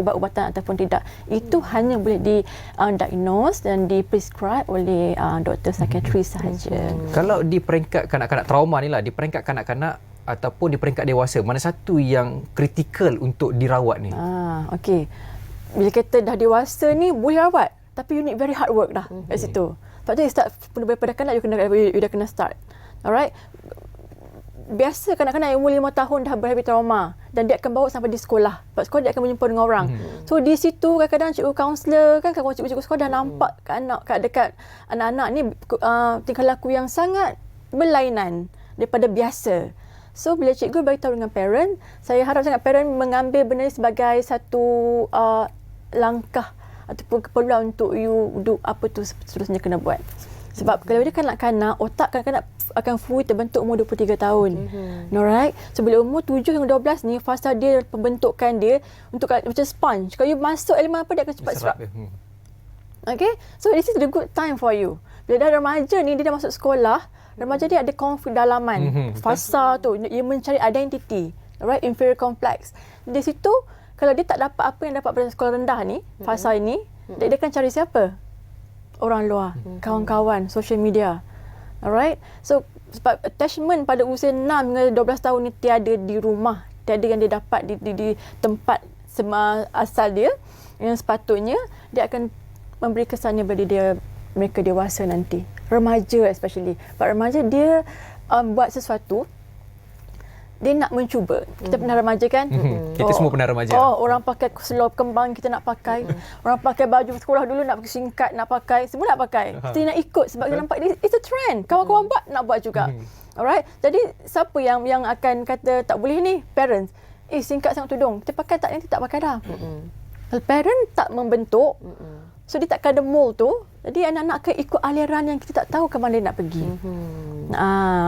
ubat-ubatan ataupun tidak. Itu hanya boleh didiagnose dan diprescribe oleh doktor psikiatris sahaja. Kalau di peringkat kanak-kanak trauma ni lah, di peringkat kanak-kanak ataupun di peringkat dewasa, mana satu yang kritikal untuk dirawat ni? Okey. Bila kita dah dewasa ni boleh rawat, tapi you need very hard work dah kat situ. Sebab tu you start daripada kanak, you dah kena start. Alright. Biasa kanak-kanak yang umur 5 tahun dah berhabit trauma dan dia akan bawa sampai di sekolah. Sebab sekolah dia akan berjumpa dengan orang. So di situ kadang-kadang cikgu kaunselor kan, cikgu-cikgu sekolah dah nampak dekat anak-anak ni tingkah laku yang sangat berlainan daripada biasa. So bila cikgu beritahu dengan parent, saya harap sangat parent mengambil benda ni sebagai satu langkah ataupun keperluan untuk you do apa tu seterusnya kena buat. Sebab kalau dia kanak-kanak, otak kanak-kanak akan fully terbentuk umur 23 tahun. Alright? So bila umur 7 hingga 12 ni, fasa dia, pembentukan dia untuk macam sponge. Kalau you masuk elemen apa, dia akan cepat serap. Okay? So this is the good time for you. Bila dah remaja ni, dia dah masuk sekolah, remaja dia ada konflik dalaman. Fasa tu, dia mencari identity. Alright? Inferior complex. Di situ, kalau dia tak dapat apa yang dapat pada sekolah rendah ni, fasa ini, dia akan cari siapa? Orang luar, kawan-kawan, social media. Alright? So, sebab attachment pada usia 6 hingga 12 tahun ni tiada di rumah. Tiada yang dia dapat di tempat asal dia. Yang sepatutnya, dia akan memberi kesannya pada mereka dewasa nanti. Remaja especially. Sebab remaja dia buat sesuatu, dia nak mencuba. Kita pernah remaja kan? Kita semua pernah remaja. Orang pakai seluar kembang, kita nak pakai. Orang pakai baju sekolah dulu nak pakai singkat, nak pakai. Semua nak pakai. Kita nak ikut sebab kita nampak it's a trend. Kawan-kawan buat, nak buat juga. Alright? Jadi siapa yang akan kata tak boleh ni? Parents. Singkat sangat tudung. Kita pakai tak, nanti tak pakai dah. Kalau parent tak membentuk, so dia takkan ada mold tu, jadi anak-anak akan ikut aliran yang kita tak tahu ke mana dia nak pergi.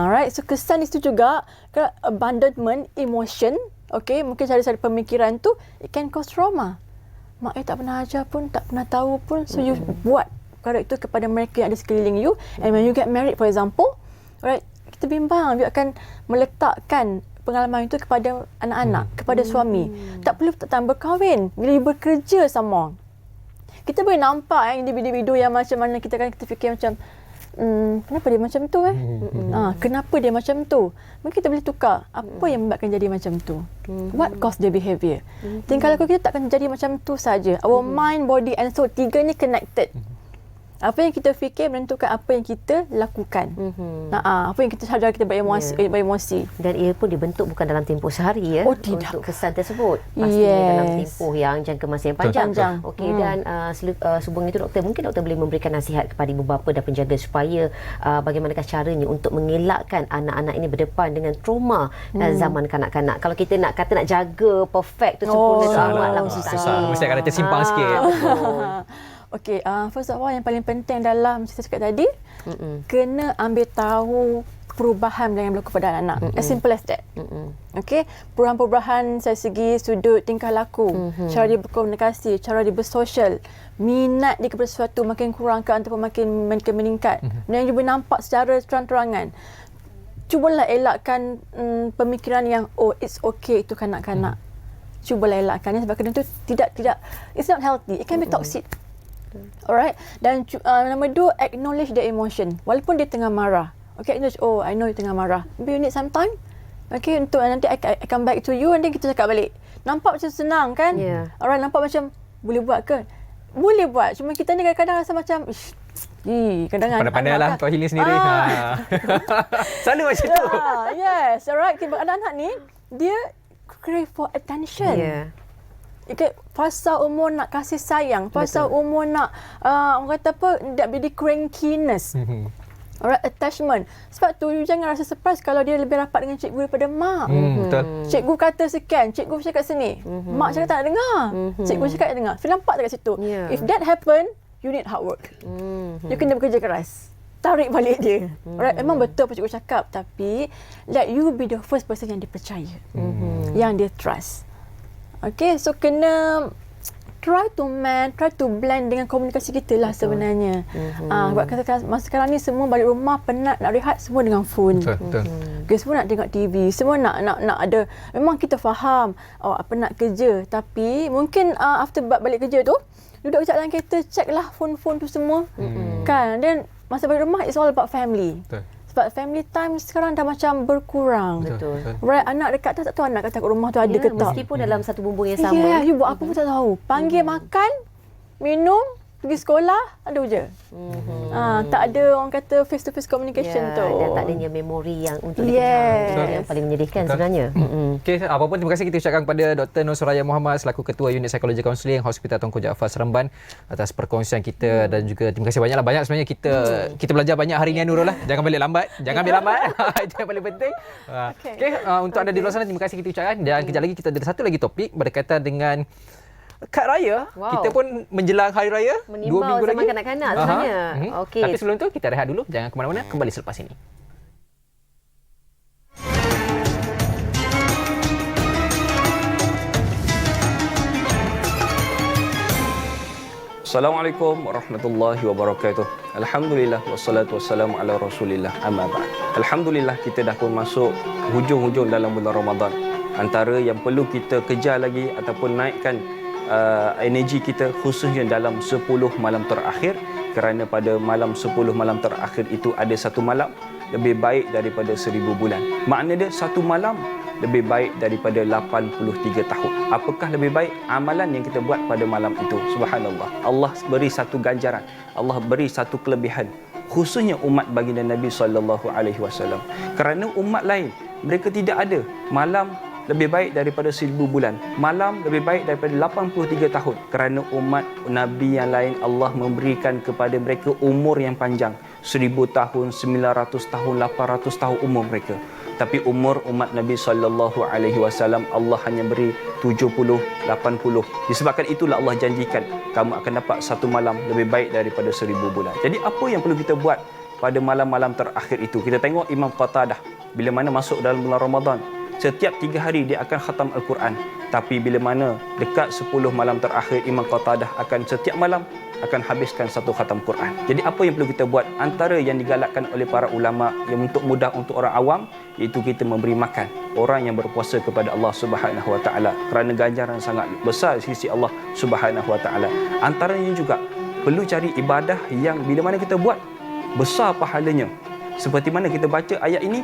Right. So kesan itu juga abandonment, emotion, okay, mungkin dari pemikiran tu, it can cause trauma. Mak tak pernah ajar pun, tak pernah tahu pun, so you buat perkara itu kepada mereka yang ada sekeliling you, and when you get married for example, right, kita bimbang, you akan meletakkan pengalaman itu kepada anak-anak, kepada suami. Tak perlu tak berkahwin, bila you bekerja sama. Kita boleh nampak individu-individu yang macam mana kita fikir macam kenapa dia macam tu kenapa dia macam tu. Mungkin kita boleh tukar apa yang membuatkan jadi macam tu. What cause their behaviour. Tingkah laku kita takkan jadi macam tu saja. Our mind, body and soul, tiga ni connected. Apa yang kita fikir menentukan apa yang kita lakukan. Apa yang kita sadar kita beremosi. Dan ia pun dibentuk bukan dalam tempoh sehari ya. Tidak. Untuk kesan tersebut. Pastinya dalam tempoh yang jangka masa yang panjang. Okey, dan sebelum itu mungkin doktor boleh memberikan nasihat kepada ibu bapa dan penjaga supaya bagaimanakah caranya untuk mengelakkan anak-anak ini berdepan dengan trauma zaman kanak-kanak. Kalau kita nak jaga perfect tu sempurna tu amatlah susah. Mesti akan ada tersimpang sikit. Okay, first of all yang paling penting dalam cerita cakap tadi, kena ambil tahu perubahan yang berlaku pada anak-anak. As simple as that. Okay, perubahan-perubahan dari segi sudut tingkah laku, cara dia berkomunikasi, cara dia bersosial, minat dia kepada sesuatu makin kurang ke ataupun makin meningkat. Dan dia boleh nampak secara terang-terangan. Cubalah elakkan pemikiran yang it's okay itu kanak-kanak. Cubalah elakkannya sebab kerana itu tidak it's not healthy. It can be toxic. Alright. Dan nombor 2, acknowledge the emotion. Walaupun dia tengah marah. Okay, acknowledge, I know you tengah marah. Maybe you need some time. Okay, untuk nanti I come back to you and then kita cakap balik. Nampak macam senang kan? Yeah. Alright, nampak macam boleh buat ke? Boleh buat. Cuma kita ni kadang-kadang rasa macam kadang-kadang pandai-pandai lah kau healing sendiri. Selalu macam tu. Yes, alright. Anak-anak ni, dia crave for attention. Yeah. Fasa umur nak kasih sayang, fasa umur nak orang kata apa, nak jadi crankiness. Alright, attachment. Sebab tu you jangan rasa surprise kalau dia lebih rapat dengan cikgu daripada mak. Betul. Cikgu kata sekian, cikgu cakap sini. Mak cakap tak nak dengar. Cikgu cakap tak dengar. So nampak tak kat situ. If that happen, you need hard work. You kena bekerja keras. Tarik balik dia. Alright, memang betul apa cikgu cakap, tapi let you be the first person yang dia percaya. Yang dia trust. Okay, so kena try to blend dengan komunikasi kita lah sebenarnya. Sebab masa sekarang ni semua balik rumah penat nak rehat semua dengan phone. Betul. semua nak tengok TV, semua nak ada. Memang kita faham penat kerja, tapi mungkin after balik kerja tu duduk kejap dalam kereta, check lah phone tu semua. Kan? Dan masa balik rumah, it's all about family. Betul. Sebab family time sekarang dah macam berkurang. Betul. Right, anak dekat tak tahu anak kat rumah tu ada ke tak. Meskipun dalam satu bumbung yang sama. Ya, you buat apa pun tak tahu. Panggil makan, minum, pergi sekolah, ada je. Tak ada orang kata face to face communication tu. Dan tak adanya memori yang untuk Yes. dikejar. Yang paling menyedihkan sebenarnya. Okey, apa pun terima kasih kita ucapkan kepada Dr. Nur Suraya Muhammad selaku Ketua Unit Psikologi Kaunseling Hospital Tunku Jaafar Seremban atas perkongsian kita dan juga terima kasih banyak sebenarnya kita belajar banyak hari ni Nurul lah. Jangan balik lambat. Itu yang paling penting. Okey, untuk anda di luar sana terima kasih kita ucapkan dan kejap lagi kita ada satu lagi topik berkaitan dengan kad raya. Kita pun menjelang hari raya. 2 minggu lagi. Zaman kanak-kanak sebenarnya. Okey. Tapi sebelum tu kita rehat dulu. Jangan ke mana-mana. Kembali selepas ini. Assalamualaikum warahmatullahi wabarakatuh. Alhamdulillah wassalatu wassalamu ala Rasulillah amma ba'd. Alhamdulillah kita dah pun masuk hujung-hujung dalam bulan Ramadan. Antara yang perlu kita kejar lagi ataupun naikkan energi kita khususnya dalam 10 malam terakhir, kerana pada malam 10 malam terakhir itu ada satu malam lebih baik daripada 1000 bulan. Makna dia satu malam lebih baik daripada 83 tahun. Apakah lebih baik? Amalan yang kita buat pada malam itu. Subhanallah. Allah beri satu ganjaran. Allah beri satu kelebihan. Khususnya umat baginda Nabi SAW. Kerana umat lain, mereka tidak ada malam lebih baik daripada 1000 bulan. Malam lebih baik daripada 83 tahun. Kerana umat Nabi yang lain Allah memberikan kepada mereka umur yang panjang. 1000 tahun, 900 tahun, 800 tahun umur mereka. Tapi umur umat Nabi SAW Allah hanya beri 70, 80. Disebabkan itulah Allah janjikan kamu akan dapat satu malam lebih baik daripada 1000 bulan. Jadi apa yang perlu kita buat pada malam-malam terakhir itu? Kita tengok Imam Qatadah bila mana masuk dalam bulan Ramadan, setiap 3 hari dia akan khatam Al-Quran. Tapi bila mana dekat 10 malam terakhir, Imam Qatadah akan setiap malam akan habiskan satu khatam Quran. Jadi apa yang perlu kita buat? Antara yang digalakkan oleh para ulama yang untuk mudah untuk orang awam, iaitu kita memberi makan orang yang berpuasa kepada Allah Subhanahu Wa Taala, kerana ganjaran sangat besar di sisi Allah Subhanahu Wa Taala. Antaranya juga perlu cari ibadah yang bila mana kita buat besar pahalanya. Seperti mana kita baca ayat ini,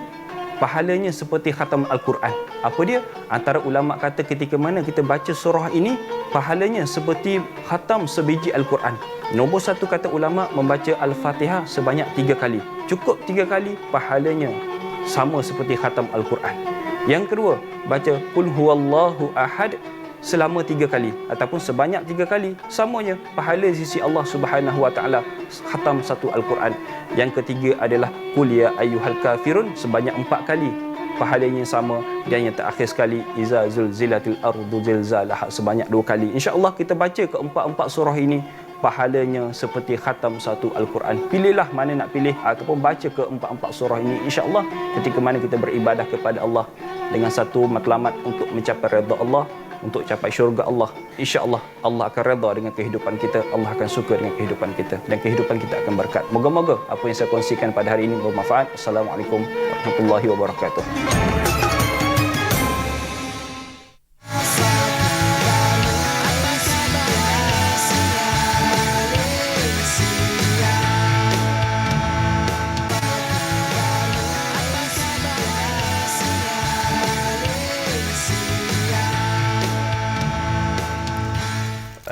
pahalanya seperti khatam Al-Quran. Apa dia? Antara ulama kata ketika mana kita baca surah ini, pahalanya seperti khatam sebiji Al-Quran. Nombor 1 kata ulama, membaca Al-Fatihah sebanyak 3 kali. Cukup 3 kali, pahalanya sama seperti khatam Al-Quran. Yang kedua, baca Qul huwallahu ahad selama 3 kali ataupun sebanyak 3 kali, samanya pahala di sisi Allah Subhanahu Wa Taala khatam satu Al-Quran. Yang ketiga adalah Qul ya ayyuhal kafirun sebanyak 4 kali, pahalanya sama. Dan yang terakhir sekali Iza zulzilatil ardu zilzalaha sebanyak 2 kali. Insya-Allah kita baca ke-4 surah ini, pahalanya seperti khatam satu Al-Quran. Pilihlah mana nak pilih ataupun baca ke-4 surah ini. Insya-Allah ketika mana kita beribadah kepada Allah dengan satu matlamat untuk mencapai redha Allah, untuk capai syurga Allah, insya-Allah Allah akan redha dengan kehidupan kita, Allah akan suka dengan kehidupan kita dan kehidupan kita akan berkat. Moga-moga apa yang saya kongsikan pada hari ini bermanfaat. Assalamualaikum warahmatullahi wabarakatuh.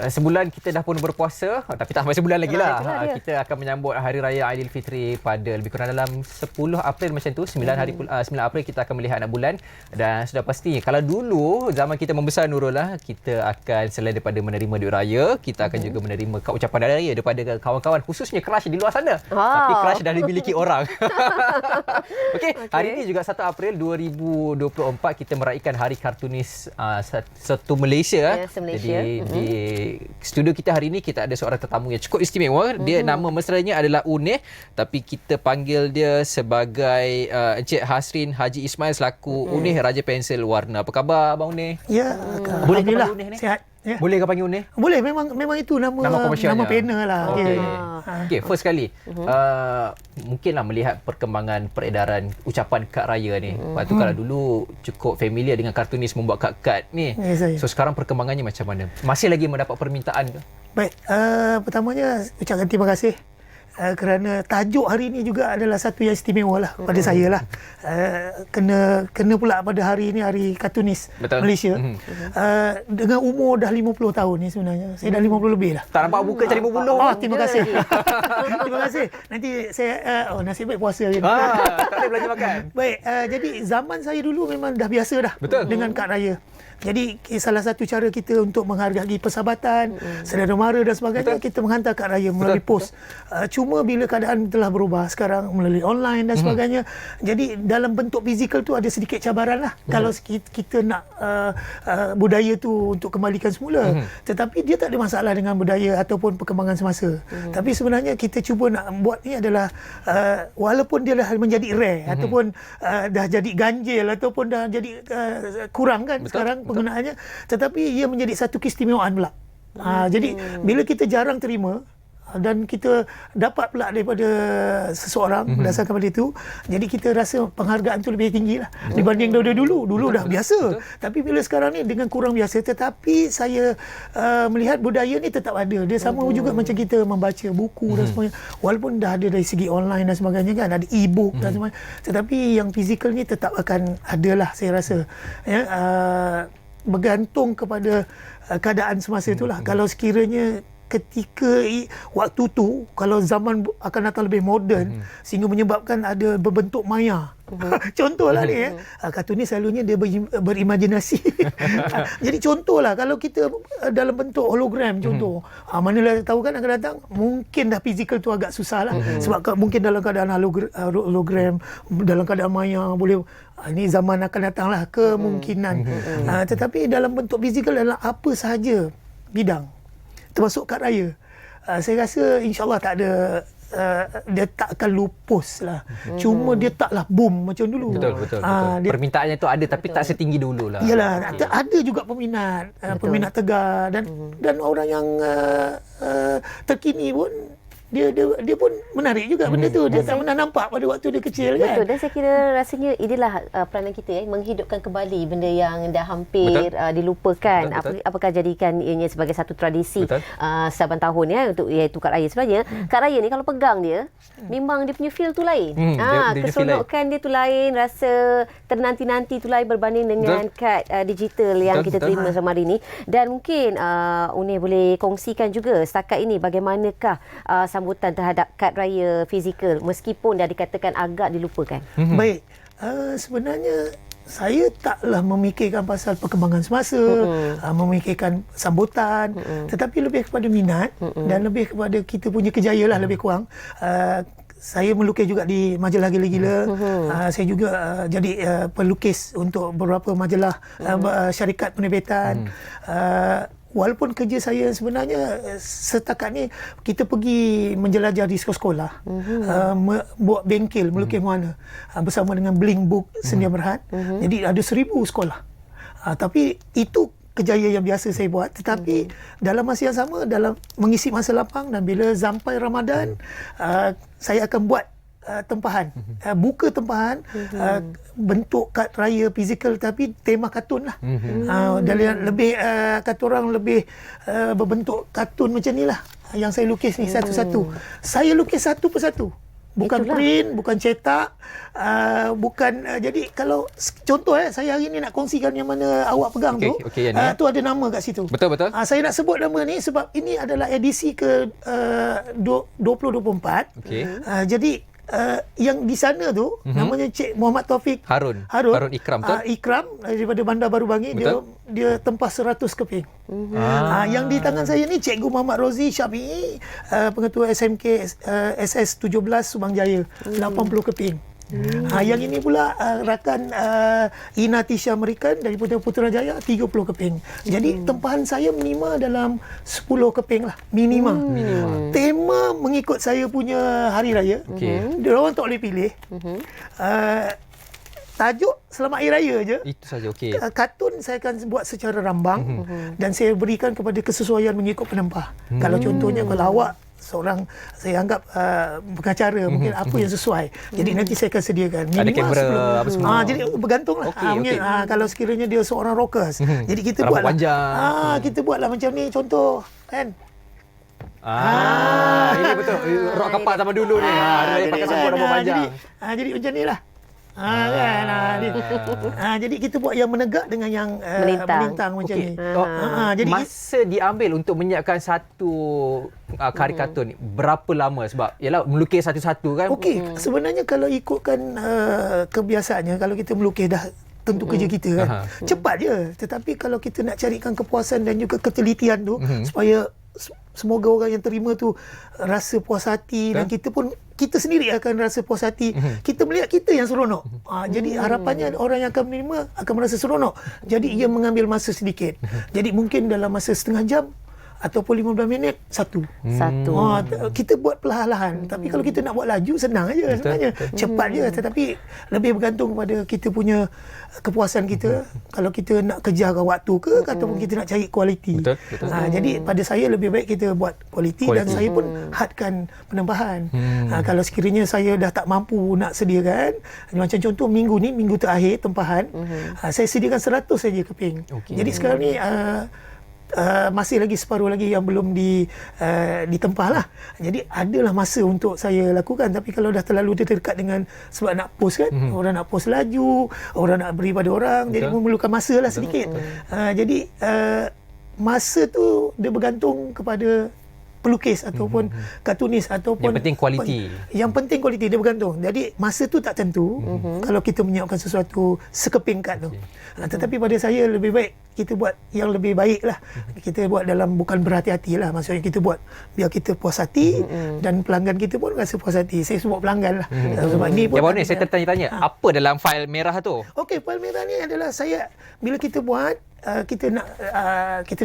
Sebulan kita dah pun berpuasa, tapi tak sampai sebulan lagi lah. Itulah dia. Kita akan menyambut Hari Raya Aidilfitri pada lebih kurang dalam 10 April macam tu. 9 April kita akan melihat anak bulan. Dan sudah pasti, kalau dulu zaman kita membesar Nurul lah, kita akan selain daripada menerima duit raya, kita akan juga menerima ucapan hari raya daripada kawan-kawan, khususnya crush di luar sana. Tapi crush dah dimiliki orang. Okey, hari ini juga 1 April 2024 kita meraihkan Hari Kartunis satu Malaysia. Ya, se-Malaysia. Jadi di studio kita hari ini kita ada seorang tetamu yang cukup istimewa. Dia nama mesranya adalah Uneh, tapi kita panggil dia sebagai Encik Hasrin Haji Ismail selaku Uneh Raja Pensel Warna. Apa khabar Abang Uneh? Ya, alhamdulillah. Uneh ni? Sihat. Ya. Boleh ke panggil UNER? Boleh, memang itu nama komersialnya. panel lah. Okey. Okay. Okey, first sekali. Mungkinlah melihat perkembangan peredaran ucapan kad raya ni. Lepas tu kalau dulu cukup familiar dengan kartunis membuat kad-kad ni. Ya, saya. So sekarang perkembangannya macam mana? Masih lagi mendapat permintaan ke? Baik, pertamanya ucapkan terima kasih kerana tajuk hari ini juga adalah satu yang istimewa lah pada saya lah. Kena pula pada hari ini hari kartunis Malaysia. Dengan umur dah 50 tahun ni sebenarnya. Saya dah 50 lebih lah. Tak nampak buka cari berbulu. Terima kasih. Terima kasih. Nanti saya nasib baik puasa hari ni. Tak boleh belanja makan. Baik, jadi zaman saya dulu memang dah biasa dah dengan kad raya. Jadi salah satu cara kita untuk menghargai persahabatan, saudara mara dan sebagainya, kita menghantar kad raya melalui pos. Cuma bila keadaan telah berubah sekarang melalui online dan sebagainya, jadi dalam bentuk fizikal tu ada sedikit cabaran lah kalau kita nak budaya tu untuk kembalikan semula. Tetapi dia tak ada masalah dengan budaya ataupun perkembangan semasa. Tapi sebenarnya kita cuba nak buat ni adalah walaupun dia dah menjadi rare ataupun dah jadi ganjil ataupun dah jadi kurang kan sekarang penggunaannya, tetapi ia menjadi satu keistimewaan pula. Jadi bila kita jarang terima dan kita dapat pula daripada seseorang berdasarkan pada itu, jadi kita rasa penghargaan tu lebih tinggi lah dibanding dulu dah biasa. Tapi bila sekarang ni dengan kurang biasa, tetapi saya melihat budaya ni tetap ada. Dia sama juga macam kita membaca buku dan sebagainya, walaupun dah ada dari segi online dan sebagainya kan, ada e-book dan sebagainya, tetapi yang fizikal ni tetap akan ada lah saya rasa. Bergantung kepada keadaan semasa itulah. Kalau sekiranya ketika waktu tu, kalau zaman akan datang lebih moden sehingga menyebabkan ada berbentuk maya. Contohlah ni kartunis selalunya dia berimajinasi. Jadi contohlah kalau kita dalam bentuk hologram contoh, manalah tahu kan akan datang, mungkin dah fizikal tu agak susah lah. Sebab mungkin dalam keadaan hologram, dalam keadaan maya boleh, ini zaman akan datang lah kemungkinan. Tetapi dalam bentuk fizikal adalah apa sahaja bidang, termasuk kad raya. Saya rasa insyaAllah tak ada, dia tak akan lupus lah. Cuma dia taklah boom macam dulu. Betul. Permintaannya tu ada tapi tak setinggi dulu lah. Yalah, ada juga peminat tegar dan orang yang terkini pun dia pun menarik juga benda tu. Dia tak pernah nampak pada waktu dia kecil kan. Betul. Dan saya kira rasanya inilah peranan kita menghidupkan kembali benda yang dah hampir dilupakan. Betul. Apakah jadikan ianya sebagai satu tradisi saban tahun untuk iaitu kad raya. Sebenarnya kad raya ni kalau pegang dia memang dia punya feel tu lain. Keseronokan dia tu lain, rasa ternanti-nanti tu lain berbanding dengan kad digital yang kita terima sama hari ni. Dan mungkin UNER boleh kongsikan juga setakat ini bagaimanakah sambutan terhadap kad raya fizikal meskipun dah dikatakan agak dilupakan. Baik, sebenarnya saya taklah memikirkan pasal perkembangan semasa, memikirkan sambutan, tetapi lebih kepada minat dan lebih kepada kita punya kejayaan lah lebih kurang. Saya melukis juga di majalah Gila-Gila. Saya juga jadi pelukis untuk beberapa majalah syarikat penerbitan. Walaupun kerja saya sebenarnya setakat ni kita pergi menjelajah di sekolah-sekolah, buat bengkel melukis warna bersama dengan Bling Book Sendia Berhad. Jadi ada 1000 sekolah. Tapi itu kejayaan yang biasa saya buat. Tetapi dalam masa yang sama, dalam mengisi masa lapang dan bila sampai Ramadan, saya akan buat tempahan, buka tempahan bentuk kad raya fizikal tapi tema kartun lah. Dan lebih kata orang lebih berbentuk kartun macam ni lah yang saya lukis ni satu-satu. Saya lukis satu persatu. Bukan print, bukan cetak, bukan jadi kalau contoh saya hari ni nak kongsikan yang mana awak pegang tu tu ada nama kat situ. Betul. Saya nak sebut nama ni sebab ini adalah edisi ke 2024. Jadi yang di sana tu namanya Cik Muhammad Taufik Harun Ikram betul? Ikram daripada Bandar Baru Bangi. Dia tempah 100 keping. Yang di tangan saya ni Cikgu Muhammad Rozi Syafi'i, pengetua SMK SS17 Subang Jaya, 80 keping. Yang ini pula rakan Ina Tisha Merikan dari Putrajaya 30 keping. Jadi tempahan saya minima dalam 10 keping lah minima. Tema mengikut saya punya hari raya. Dia orang tak boleh pilih. tajuk Selamat Hari Raya je. Itu saja, okey. Kartun saya akan buat secara rambang dan saya berikan kepada kesesuaian mengikut penempah. Kalau contohnya kalau awak seorang saya anggap pengacara, mungkin apa yang sesuai. Jadi nanti saya akan sediakan ada kamera apa semua. jadi bergantunglah. Okey. Kalau sekiranya dia seorang rockers. Jadi kita Rambut buatlah. panjang. Kita buatlah macam ni contoh kan. Ini betul. Rock kapal zaman dulu ni. Ada yang pakai sabuk rambut panjang. Jadi macam ni lah. Jadi kita buat yang menegak dengan yang melintang macam ni. Jadi masa diambil untuk menyiapkan satu karikatur ni berapa lama? Sebab yalah melukis satu-satu kan. Okey, sebenarnya kalau ikutkan kebiasaannya, kalau kita melukis dah tentu kerja kita kan. Cepat je. Tetapi kalau kita nak carikan kepuasan dan juga ketelitian tu supaya semoga orang yang terima tu rasa puas hati dan kita sendiri akan rasa puas hati. Kita melihat kita yang seronok. Jadi harapannya orang yang akan menerima akan merasa seronok. Jadi ia mengambil masa sedikit. Jadi mungkin dalam masa setengah jam ataupun 15 minit satu. Kita buat perlahan-lahan. Tapi kalau kita nak buat laju senang aja sebenarnya. Cepat je, tetapi lebih bergantung kepada kita punya kepuasan kita. Kalau kita nak kejarkan waktu ke ataupun kita nak cari kualiti. Jadi pada saya lebih baik kita buat kualiti dan saya pun hadkan penembahan. Kalau sekiranya saya dah tak mampu nak sediakan, macam contoh minggu terakhir tempahan, saya sediakan 100 saja keping. Jadi sekarang ni masih lagi separuh lagi yang belum ditempah lah. Jadi adalah masa untuk saya lakukan. Tapi kalau dah terlalu dekat dengan sebab nak post kan, orang nak post laju, orang nak beri pada orang, jadi memerlukan masa lah sedikit. Jadi masa tu dia bergantung kepada pelukis ataupun kartunis ataupun yang penting kualiti. Yang penting kualiti dia bergantung. Jadi masa tu tak tentu kalau kita menyiapkan sesuatu sekeping kad tu. Tetapi pada saya lebih baik kita buat yang lebih baik lah. Kita buat dalam bukan berhati-hati lah. Maksudnya kita buat biar kita puas hati dan pelanggan kita pun rasa puas hati. Saya sebut pelanggan lah. Sebab ni pun ni saya tertanya-tanya, apa dalam fail merah tu? Okey, fail merah ni adalah saya bila kita buat kita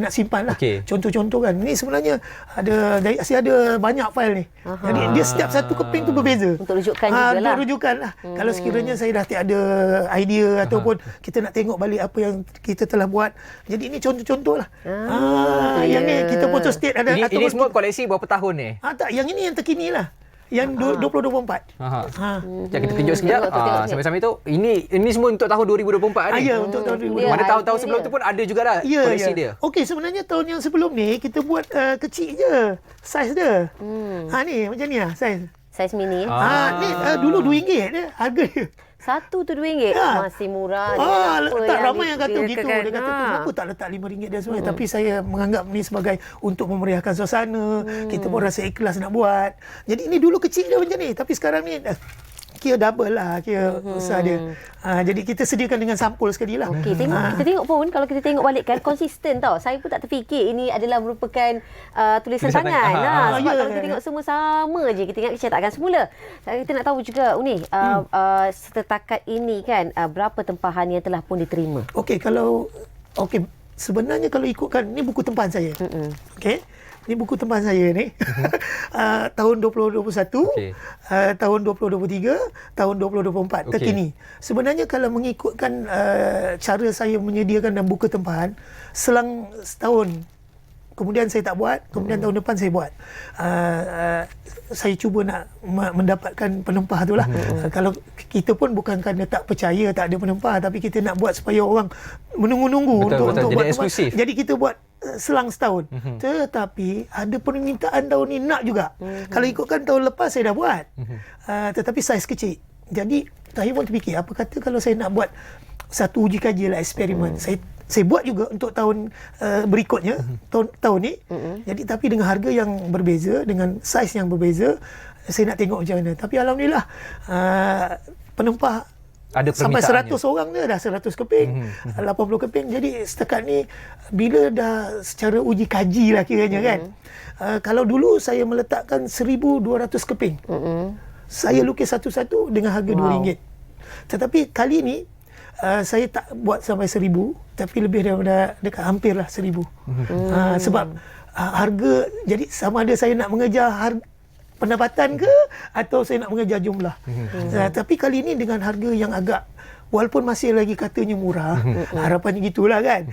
nak simpan lah. Contoh-contoh kan. Ni sebenarnya saya ada banyak fail ni. Jadi dia setiap satu keping tu berbeza. Untuk rujukan jugalah. Untuk rujukan lah. Kalau sekiranya saya dah tiada idea ataupun kita nak tengok balik apa yang kita telah buat. Jadi ini contoh-contoh lah. Yang ni kita photo state ada. Ini semua koleksi berapa tahun ni? Tak, yang ini yang terkini lah. Yang 2024. Sekejap kita tunjuk sekejap. Sambil-sambil tu, ini semua untuk tahun 2024 ni? Ya, untuk tahun 2024. Mana tahun-tahun sebelum tu pun ada jugalah koleksi dia? Okey, sebenarnya tahun yang sebelum ni, kita buat kecil je. Saiz dia. Ni, macam ni lah, saiz. Saiz mini. Ni dulu RM2 dia, harga dia. Satu tu RM2. Masih murah. Tak ramai yang kata begitu. Dia kata, kenapa tak letak RM5 dan sebagainya. Tapi saya menganggap ni sebagai untuk memeriahkan suasana. Kita pun rasa ikhlas nak buat. Jadi ini dulu kecil dia macam ni. Tapi sekarang ni kira double lah, kira besar dia. Jadi kita sediakan dengan sampul sekali lah. Okey, kita tengok pun, kalau kita tengok balik kan, konsisten tau. Saya pun tak terfikir ini adalah merupakan tulisan tangan. Sebab kalau kita tengok semua sama je, kita ingat cetakan semula. Kita nak tahu juga, Uni, setakat ini kan, berapa tempahan yang telah pun diterima? Okey, sebenarnya kalau ikutkan, ni buku tempahan saya. Okey. Ini buku tempahan saya ni. Tahun 2021, tahun 2023, tahun 2024 terkini. Sebenarnya kalau mengikutkan cara saya menyediakan dan buku tempahan, selang setahun kemudian saya tak buat, kemudian tahun depan saya buat. Saya cuba nak mendapatkan penempah tu lah. Kalau kita pun bukan kerana tak percaya tak ada penempah, tapi kita nak buat supaya orang menunggu-nunggu untuk buat eksklusif. Jadi kita buat selang setahun. Tetapi ada permintaan tahun ni nak juga. Kalau ikutkan tahun lepas saya dah buat. Tetapi saiz kecil. Jadi saya pun terfikir, apa kata kalau saya nak buat satu uji kaji lah, eksperimen. Saya buat juga untuk tahun berikutnya, tahun ni. Jadi tapi dengan harga yang berbeza, dengan saiz yang berbeza, saya nak tengok macam mana. Tapi alhamdulillah penempah ada sampai 100 orang dia dah 100 keping, 80 keping. Jadi setakat ni bila dah secara uji kaji lah kiranya kan. Kalau dulu saya meletakkan 1,200 keping. Saya lukis satu-satu dengan harga RM2. Tetapi kali ni saya tak buat sampai 1,000, tapi lebih daripada dekat hampir lah 1,000. Sebab harga, jadi sama ada saya nak mengejar pendapatan ke atau saya nak mengejar jumlah. Tapi kali ini dengan harga yang agak walaupun masih lagi katanya murah, harapannya gitulah kan.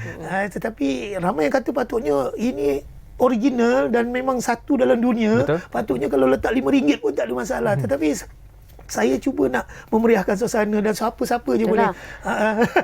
Tetapi ramai yang kata patutnya ini original dan memang satu dalam dunia. Betul. Patutnya kalau letak RM5 pun tak ada masalah. Tetapi saya cuba nak memeriahkan suasana dan siapa-siapa je boleh.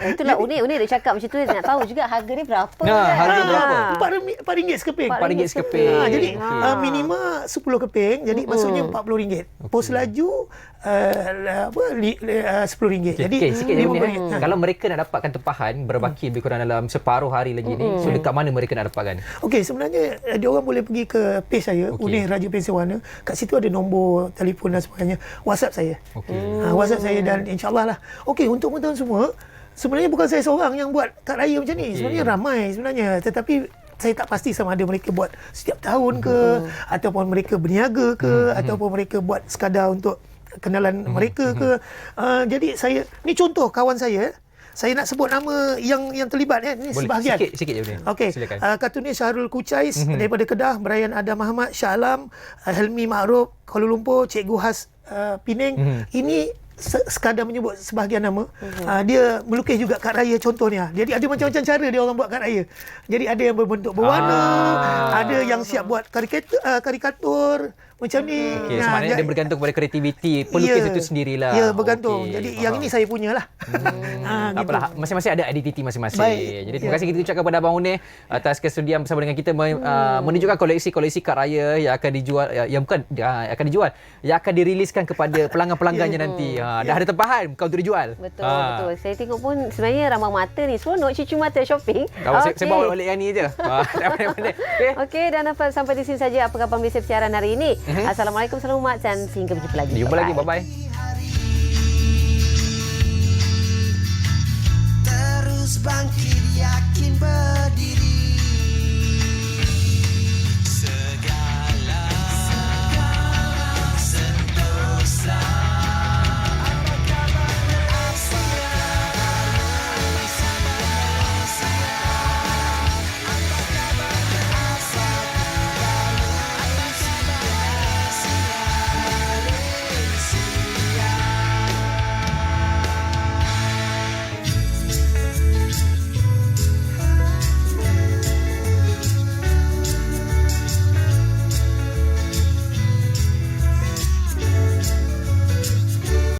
Itulah unik dia cakap macam tu, dia nak tahu juga harga ni berapa. Harga berapa? RM4 sekeping. RM4 sekeping. Jadi minima 10 keping, jadi maksudnya RM40. Pos laju RM10. Jadi sikit je ni. Kalau mereka nak dapatkan tempahan berbaki lebih kurang dalam separuh hari lagi ni, so dekat mana mereka nak dapatkan? Okey, sebenarnya dia orang boleh pergi ke page saya, Unih Raja Pensel Warna. Kat situ ada nombor telefon dan sebagainya. WhatsApp saya. WhatsApp saya dan insya-Allah lah. Okey, untuk teman-teman semua, sebenarnya bukan saya seorang yang buat kad raya macam ni. Sebenarnya ramai sebenarnya, tetapi saya tak pasti sama ada mereka buat setiap tahun ke, ataupun mereka berniaga ke, ataupun mereka buat sekadar untuk kenalan mereka ke. Jadi ni contoh kawan saya nak sebut nama yang terlibat ni sebahagian. Sikit je ni. Okey. Kartunis Syahrul Kucais daripada Kedah, Brian Adam Ahmad, Shah Alam, Helmi Ma'ruf Kuala Lumpur, Cikgu Has Penang. Ini sekadar menyebut sebahagian nama. Dia melukis juga kad raya contohnya. Jadi ada macam-macam cara dia orang buat kad raya. Jadi ada yang berbentuk berwarna, ada yang siap buat karikatur macam ni. Sebenarnya dia bergantung pada kreativiti pelukis itu sendirilah. Ya, bergantung. Jadi yang ini saya punyalah. Tak apalah, masing-masing ada identiti masing-masing. Jadi terima kasih kita ucapkan kepada Abang Unih atas kesudian bersama dengan kita menunjukkan koleksi-koleksi kad raya yang akan dijual, yang akan diriliskan kepada pelanggan-pelanggannya nanti. Dah ada tempahan kau untuk dijual. Betul. Saya tengok pun sebenarnya ramai mata ni. Seronok cucu mata shopping. Saya bawa balik yang ni je. Okey, dan sampai di sini saja apa khabar Malaysia siaran hari ini. Assalamualaikum, selamat dan sehingga berjumpa lagi. Jumpa lagi, bye-bye. Terus bangkit yakin berdiri.